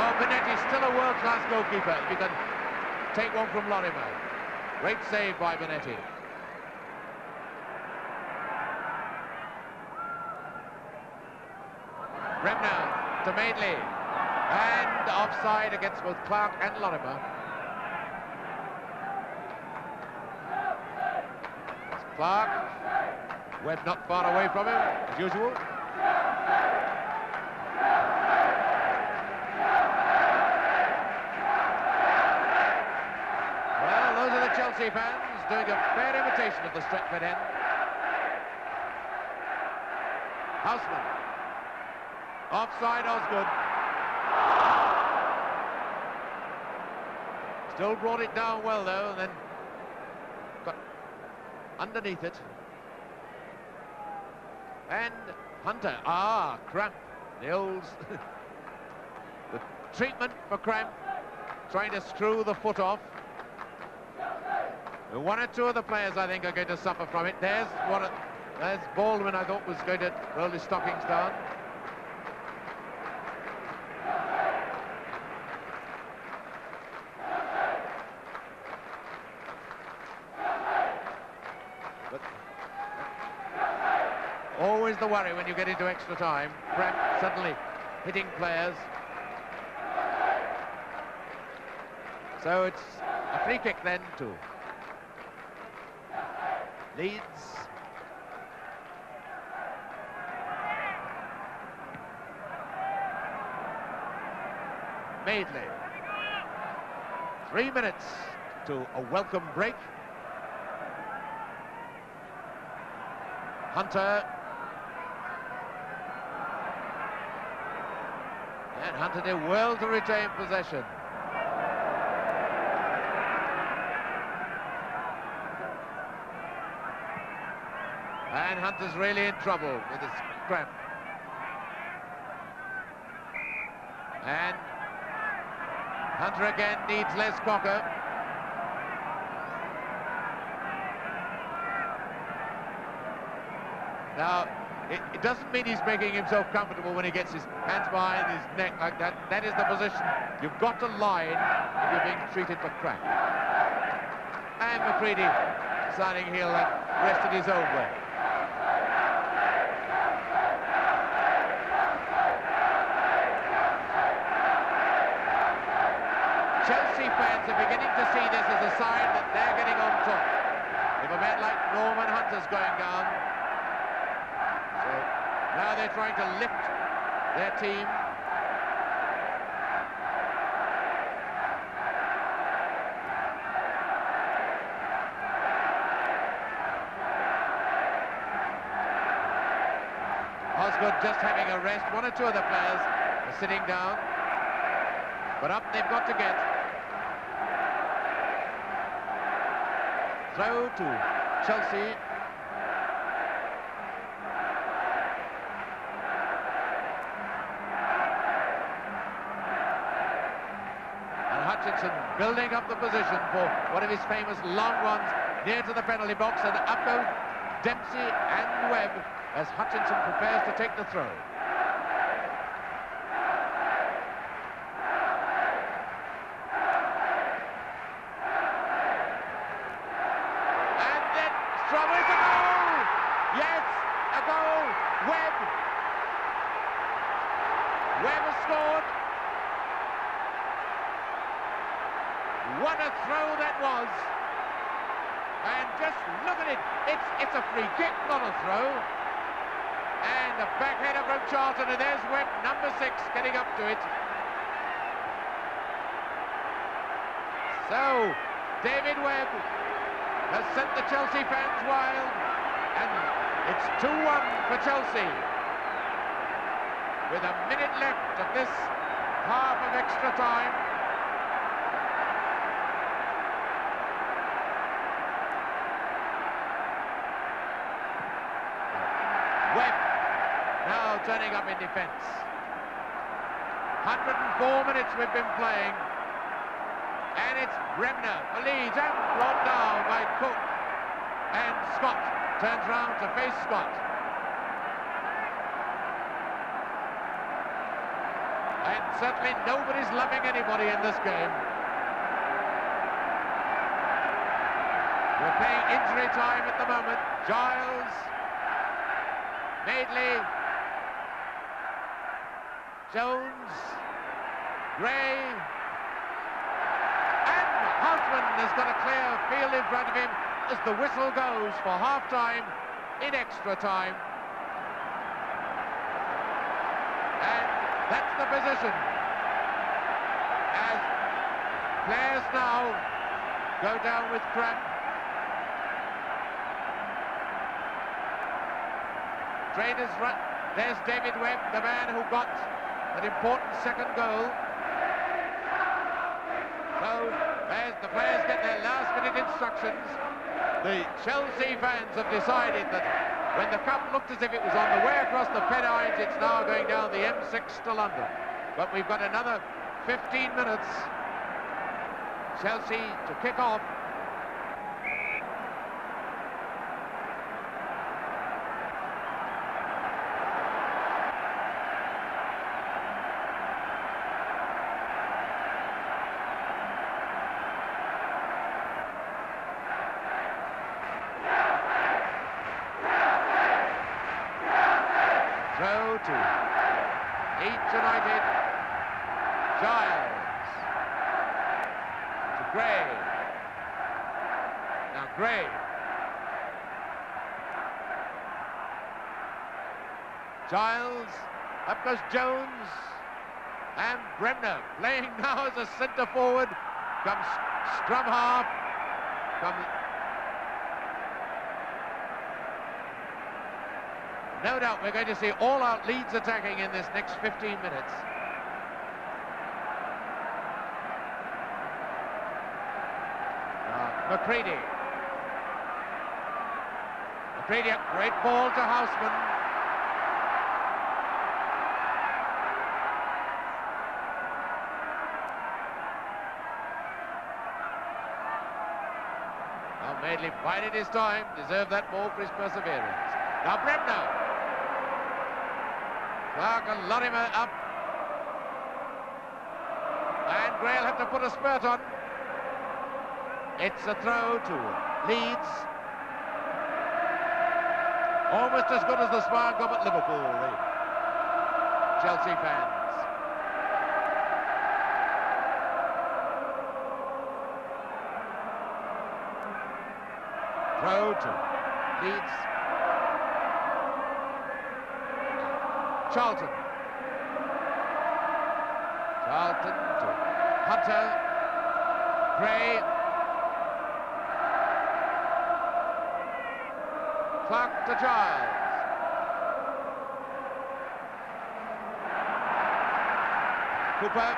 Oh, Benetti's still a world-class goalkeeper. If you can take one from Lorimer. Great save by Benetti. Remner to Madeley, and offside against both Clark and Lorimer. It's Clark. Webb not far away from him, as usual. Well, those are the Chelsea fans doing a fair imitation of the Stretford end. Houseman. Offside, Osgood. Still brought it down well, though, and then got underneath it. And Hunter. Cramp. The old... the treatment for Cramp. Trying to screw the foot off. One or two of the players, I think, are going to suffer from it. There's Baldwin, I thought, was going to roll his stockings down. Always the worry when you get into extra time. Cramp suddenly hitting players. So it's a free kick then to Leeds. Madeley. 3 minutes to a welcome break. Hunter. And Hunter did well to retain possession. And Hunter's really in trouble with his cramp. And Hunter again needs Les Cocker. Now, it doesn't mean he's making himself comfortable when he gets his hands behind his neck like that. That is the position you've got to lie in if you're being treated for crack. And McCready deciding he'll rest it his own way. Chelsea fans are beginning to see this as a sign that they're getting on top. If a man like Norman Hunter's going down, so now they're trying to lift their team. Osgood just having a rest. One or two of the players are sitting down, but up they've got to get. Throw to Chelsea. And Hutchinson building up the position for one of his famous long runs near to the penalty box, and up goes Dempsey and Webb as Hutchinson prepares to take the throw. And then from is a goal! Yes, a goal! Webb! Webb has scored. What a throw that was! And just look at it. It's a free kick, not a throw. And a backheader from Charlton, and there's Webb, number 6, getting up to it. So, David Webb has sent the Chelsea fans wild, and it's 2-1 for Chelsea. With a minute left of this half of extra time. Webb now turning up in defence. 104 minutes we've been playing. And it's Bremner for Leeds, and brought down by Cook. And Scott turns round to face Scott. And certainly nobody's loving anybody in this game. We're playing injury time at the moment. Giles, Madeley, Jones, Gray, and Houseman has got a clear field in front of him as the whistle goes for half-time in extra time. And that's the position as players now go down with cramp. Trainers run. There's David Webb, the man who got an important second goal. So as the players get their last-minute instructions, the Chelsea fans have decided that when the cup looked as if it was on the way across the Pennines, it's now going down the M6 to London. But we've got another 15 minutes. Chelsea to kick off. Throw to Leeds United. Giles to Gray. Now Gray. Giles. Up goes Jones. And Bremner playing now as a centre forward. Comes scrum half. Comes. No doubt we're going to see all-out Leeds attacking in this next 15 minutes. McCready. McCready, a great ball to Houseman. Now Madeley bided his time, deserved that ball for his perseverance. Now Bremner. Clark and Lorimer up. And Gray will have to put a spurt on. It's a throw to Leeds. Almost as good as the Spire Club at Liverpool, the Chelsea fans. Throw to Leeds. Charlton. Charlton to Hunter. Gray. Clark to Giles. Cooper.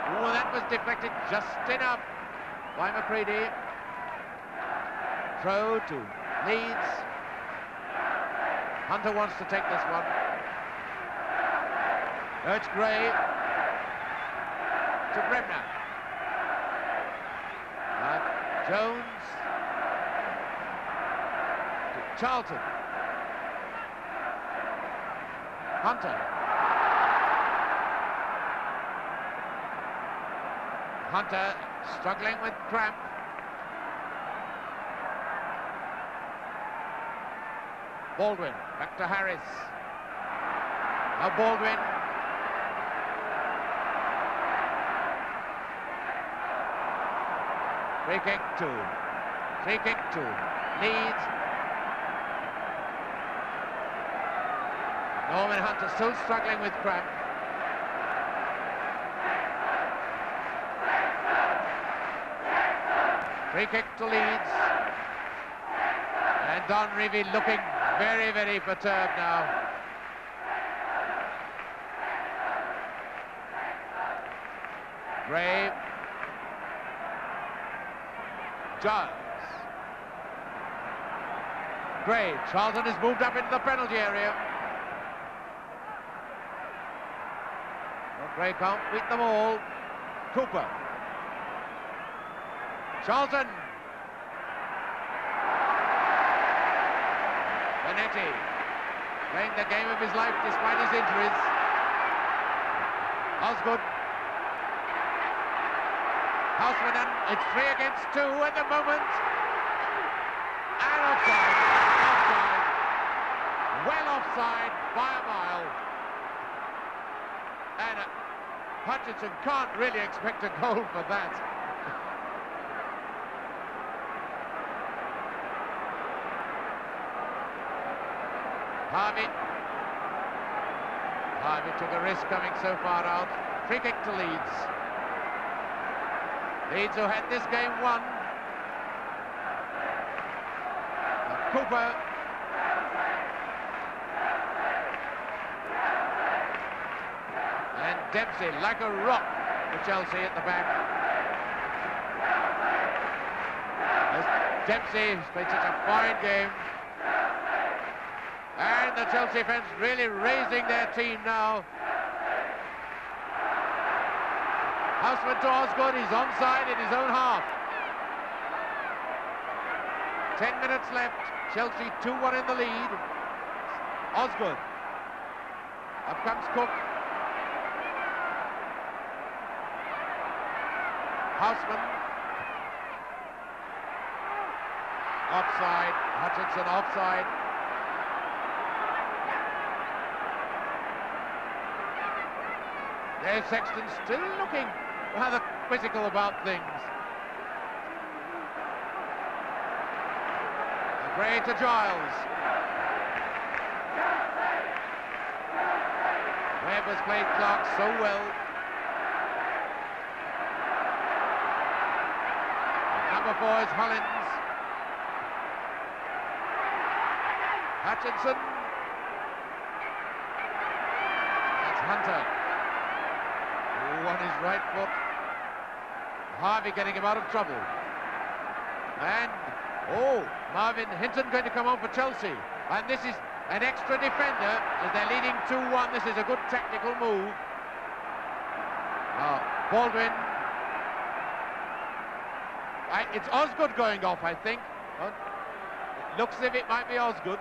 Oh, that was deflected just enough by McCready. Throw to Leeds. Hunter wants to take this one. Urge Gray to Bremner. Jones to Charlton. Hunter. Hunter struggling with cramp. Baldwin, back to Harris. Now Baldwin. Free kick to Leeds. Norman Hunter still struggling with cramp. Free kick to Leeds. And Don Revie looking very, very perturbed now. Gray. Giles. Gray. Charlton has moved up into the penalty area. Well, Gray can't beat them all. Cooper. Charlton. Benetti playing the game of his life despite his injuries. Osgood. Houseman, it's 3 against 2 at the moment. And offside. Offside. Well offside by a mile. And Hutchinson can't really expect a goal for that. Harvey took a risk coming so far out. Free kick to Leeds. Leeds who had this game won. Cooper. And Dempsey like a rock for Chelsea at the back. As Dempsey has played such a fine game. And the Chelsea fans really raising their team now. Houseman to Osgood, he's onside in his own half. 10 minutes left, Chelsea 2-1 in the lead. Osgood. Up comes Cook. Houseman. Offside, Hutchinson offside. There's Sexton still looking rather quizzical about things. Gray to Giles. Webb has played Clark so well. Number 4 is Hollins. Hutchinson. That's Hunter. On his right foot. Harvey getting him out of trouble. And, Marvin Hinton going to come on for Chelsea. And this is an extra defender as they're leading 2-1. This is a good tactical move. Baldwin. It's Osgood going off, I think. It looks as if it might be Osgood.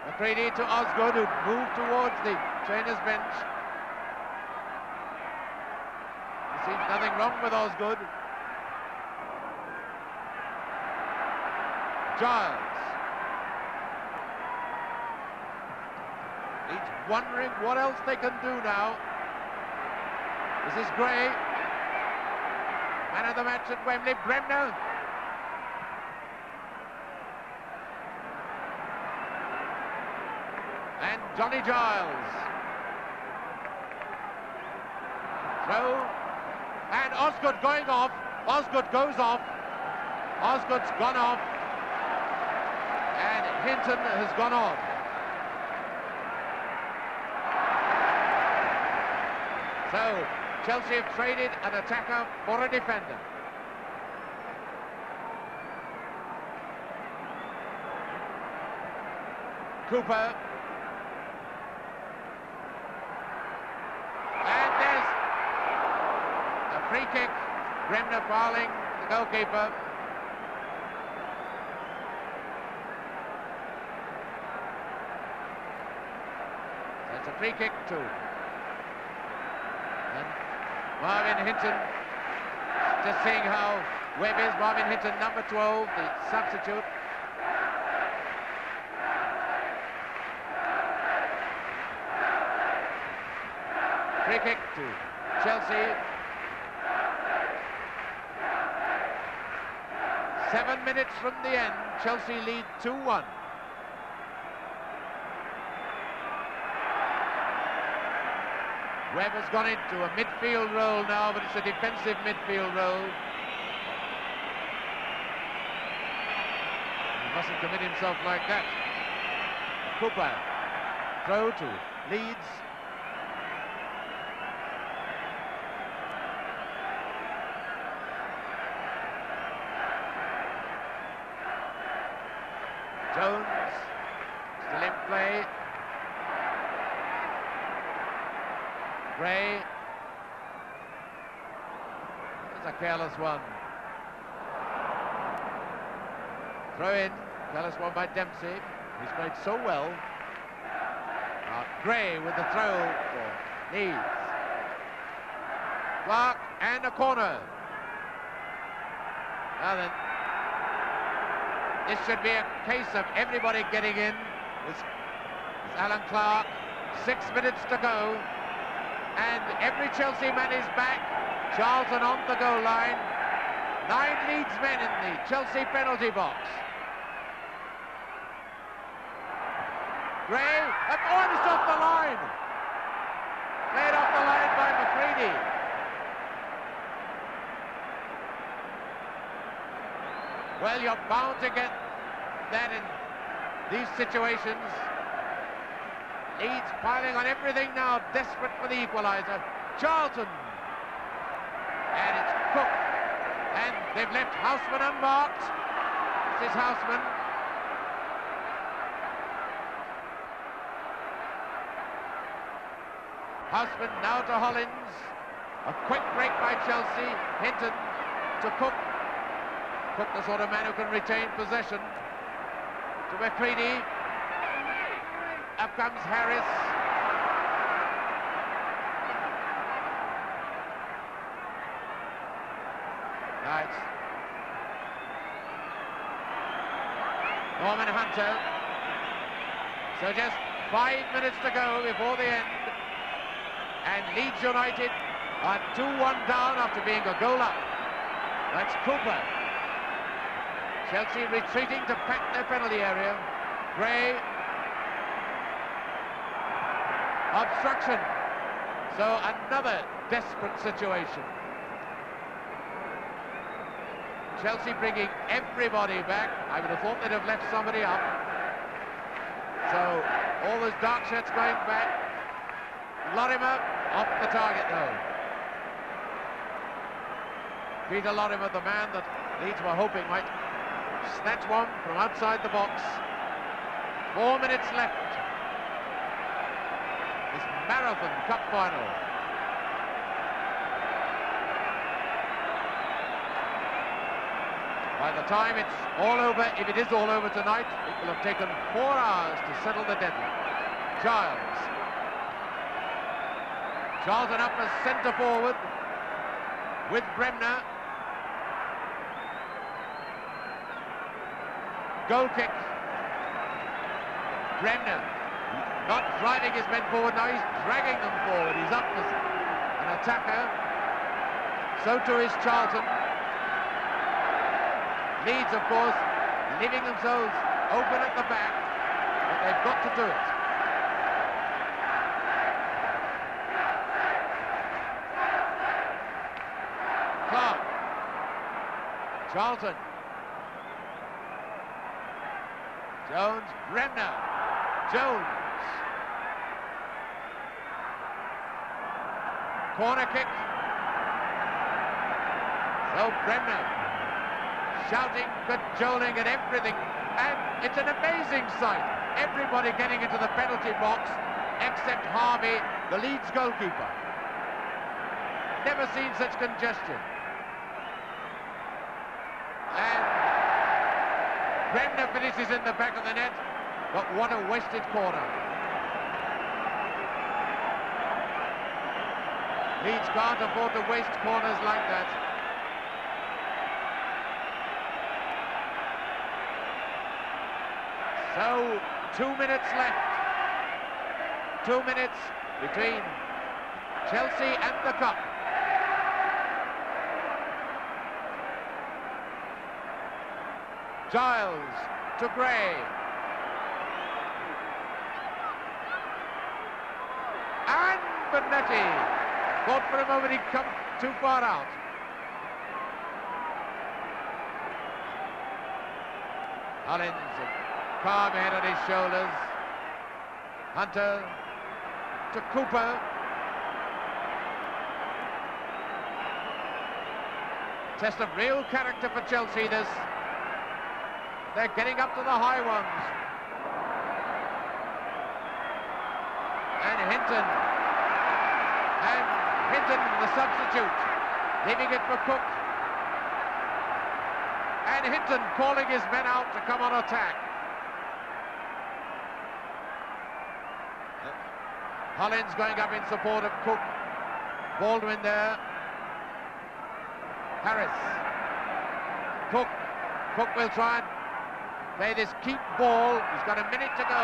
McCready to Osgood, who moved towards the trainer's bench. There seems nothing wrong with Osgood. Giles. He's wondering what else they can do now. This is Gray. Man of the match at Wembley, Bremner. And Johnny Giles. Throw. And Osgood going off. Osgood goes off. Osgood's gone off. And Hinton has gone on. So Chelsea have traded an attacker for a defender. Cooper. And there's a free kick. Bremner fouling the goalkeeper. That's a free kick too. And Marvin Hinton, just seeing how Webb is. Marvin Hinton, number 12, the substitute. Free kick to Chelsea. 7 minutes from the end, Chelsea lead 2-1. Webb has gone into a midfield role now, but it's a defensive midfield role. He mustn't commit himself like that. Cooper, throw to Leeds. Jones, still in play. Gray. That's a careless one. Throw in. Careless one by Dempsey. He's played so well. Gray with the throw for Leeds. Clark and a corner. Now then, this should be a case of everybody getting in. It's Alan Clark. 6 minutes to go. And every Chelsea man is back. Charlton on the goal line. 9 Leeds men in the Chelsea penalty box. Gray, oh, and it's off the line. Played off the line by McCready. Well, you're bound to get that in these situations. Leeds piling on everything now, desperate for the equaliser. Charlton. And it's Cook. And they've left Houseman unmarked. This is Houseman. Houseman now to Hollins. A quick break by Chelsea. Hinton to Cook. Cook, the sort of man who can retain possession. To McCready. Up comes Harris. Right. Norman Hunter. So just 5 minutes to go before the end. And Leeds United are 2-1 down after being a goal up. That's Cooper. Chelsea retreating to pack their penalty area. Gray. Obstruction. So another desperate situation. Chelsea bringing everybody back. I would have thought they'd have left somebody up. So all those dark shirts going back. Lorimer off the target though. Peter Lorimer, the man that Leeds were hoping might snatch one from outside the box. 4 minutes left. This Marathon Cup final. By the time it's all over, if it is all over tonight, it will have taken 4 hours to settle the deadlock. Giles. Charlton up as centre forward with Bremner. Goal kick. Bremner not driving his men forward, now he's dragging them forward. He's up as an attacker. So too is Charlton. Leeds, of course, leaving themselves open at the back, but they've got to do it. Clark. Charlton. Jones, Bremner. Jones. Corner kick. So Bremner shouting, cajoling at everything, and it's an amazing sight. Everybody getting into the penalty box except Harvey, the Leeds goalkeeper. Never seen such congestion. And Bremner finishes in the back of the net, but what a wasted corner. Leeds can't afford to waste corners like that. So, 2 minutes left. 2 minutes between Chelsea and the Cup. Giles to Gray. And Bonetti. Thought for a moment he'd come too far out. Hollins, calm head on his shoulders. Hunter to Cooper. Test of real character for Chelsea, this. They're getting up to the high ones. And Hinton. And Hinton, the substitute, leaving it for Cook. And Hinton calling his men out to come on attack. Hollins going up in support of Cook. Baldwin there. Harris. Cook. Cook will try and play this keep ball. He's got a minute to go.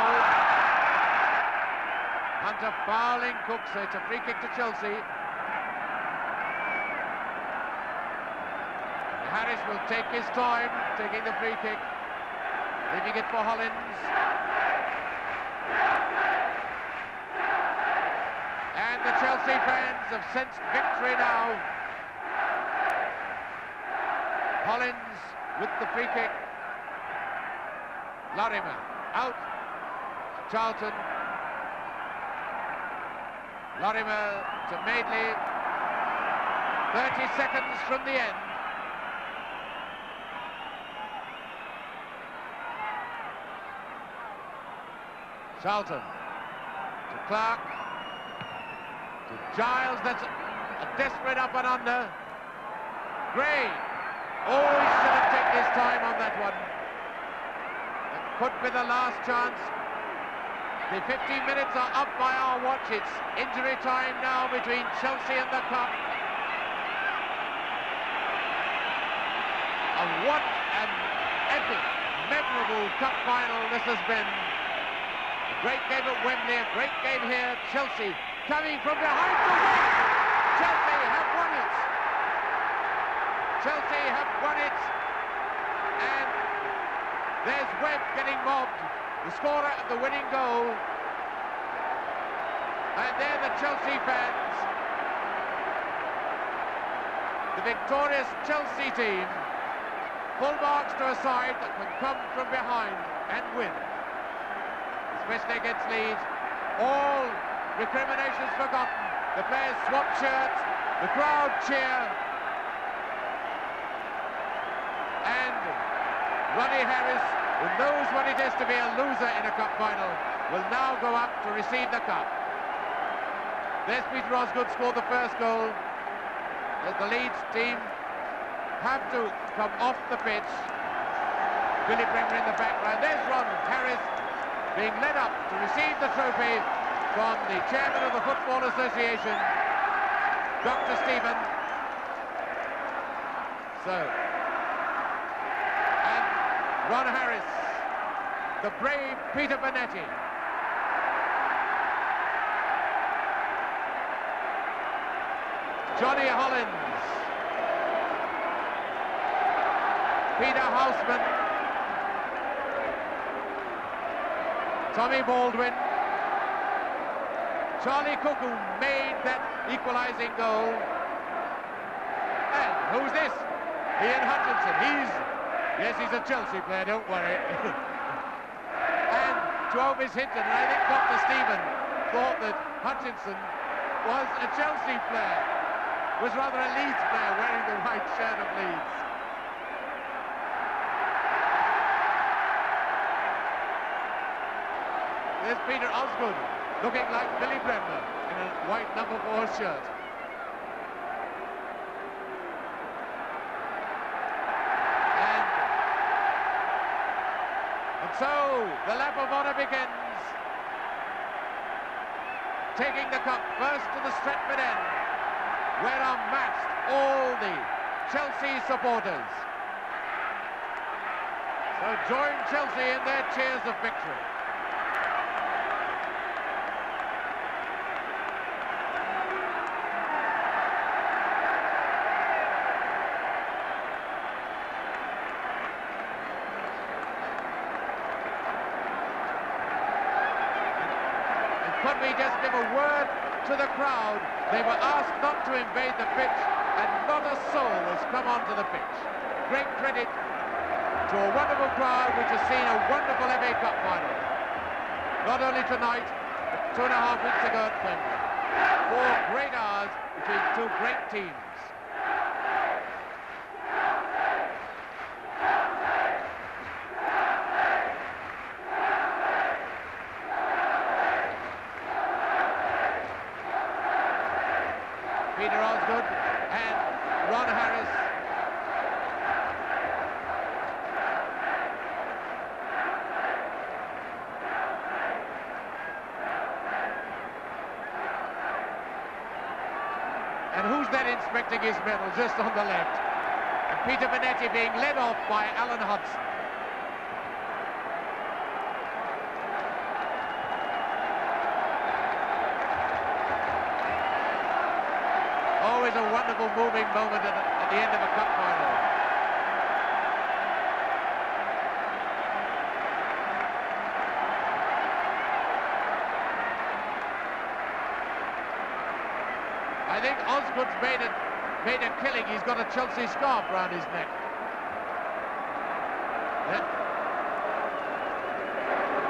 Hunter fouling Cook, so it's a free kick to Chelsea. Harris will take his time, taking the free kick, leaving it for Hollins. And the Chelsea fans have sensed victory now. Hollins with the free kick. Lorimer out. Charlton. Lorimer to Madeley. 30 seconds from the end. Charlton to Clark, to Giles, that's a desperate up and under. Gray, oh, he should have taken his time on that one. That could be the last chance. The 15 minutes are up by our watch. It's injury time now between Chelsea and the Cup. And what an epic, memorable Cup final this has been. A great game at Wembley, a great game here. Chelsea coming from behind to win. Chelsea have won it. Chelsea have won it. And there's Webb getting mobbed, the scorer of the winning goal. And they're the Chelsea fans. The victorious Chelsea team. Full marks to a side that can come from behind and win. Especially against Leeds. All recriminations forgotten. The players swap shirts, the crowd cheer. And Ronnie Harris, who knows what it is to be a loser in a cup final, will now go up to receive the cup. There's Peter Osgood scored the first goal as the Leeds team have to come off the pitch. Billy Bremner in the background. There's Ron Harris being led up to receive the trophy from the chairman of the Football Association, Dr. Stephen. So, and Ron Harris, the brave Peter Bonetti. Johnny Hollins, Peter Houseman, Tommy Baldwin, Charlie Cook, who made that equalising goal. And who's this? Ian Hutchinson. He's a Chelsea player, don't worry. And Jovis Hinton, and I think Dr. Stephen thought that Hutchinson was a Chelsea player. Was rather a Leeds player wearing the white shirt of Leeds. There's Peter Osgood looking like Billy Bremner in a white number 4 shirt. And so the lap of honour begins. Taking the cup first to the Stretford end, where are massed all the Chelsea supporters. So join Chelsea in their cheers of victory. And could we just give a word to the crowd? They were asked not to invade the pitch, and not a soul has come onto the pitch. Great credit to a wonderful crowd which has seen a wonderful FA Cup final. Not only tonight, but 2.5 weeks ago at Wembley. 4 great hours between 2 great teams. Peter Osgood and Ron Harris. And who's that inspecting his medal just on the left? And Peter Bonetti being led off by Alan Hudson. Always a wonderful moving moment at the end of a cup final. I think Osgood's made a killing. He's got a Chelsea scarf around his neck.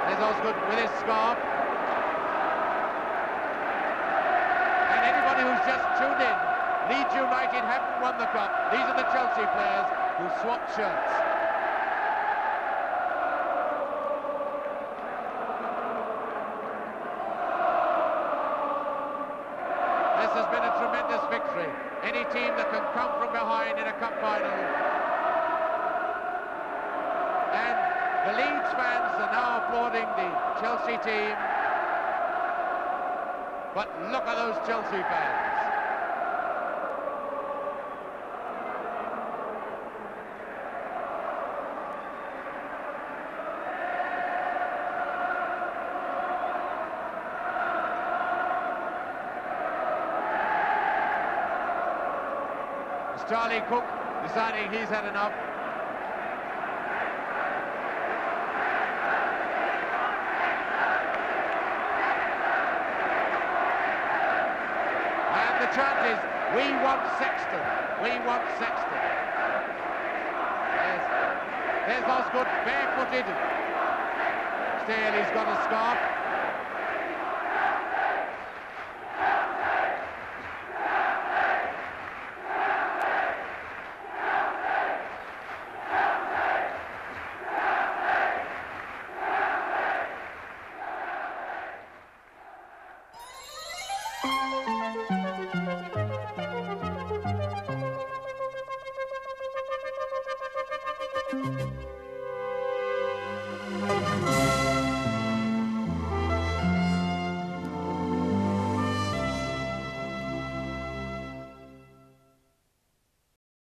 There's Osgood with his scarf. And anybody who's just tuned in, Leeds United haven't won the cup. These are the Chelsea players who swapped shirts. This has been a tremendous victory. Any team that can come from behind in a cup final. And the Leeds fans are now applauding the Chelsea team. But look at those Chelsea fans. Charlie Cook deciding he's had enough. And the chant is, we want Sexton, we want Sexton. There's Osgood, barefooted. Still, he's got a scarf. you.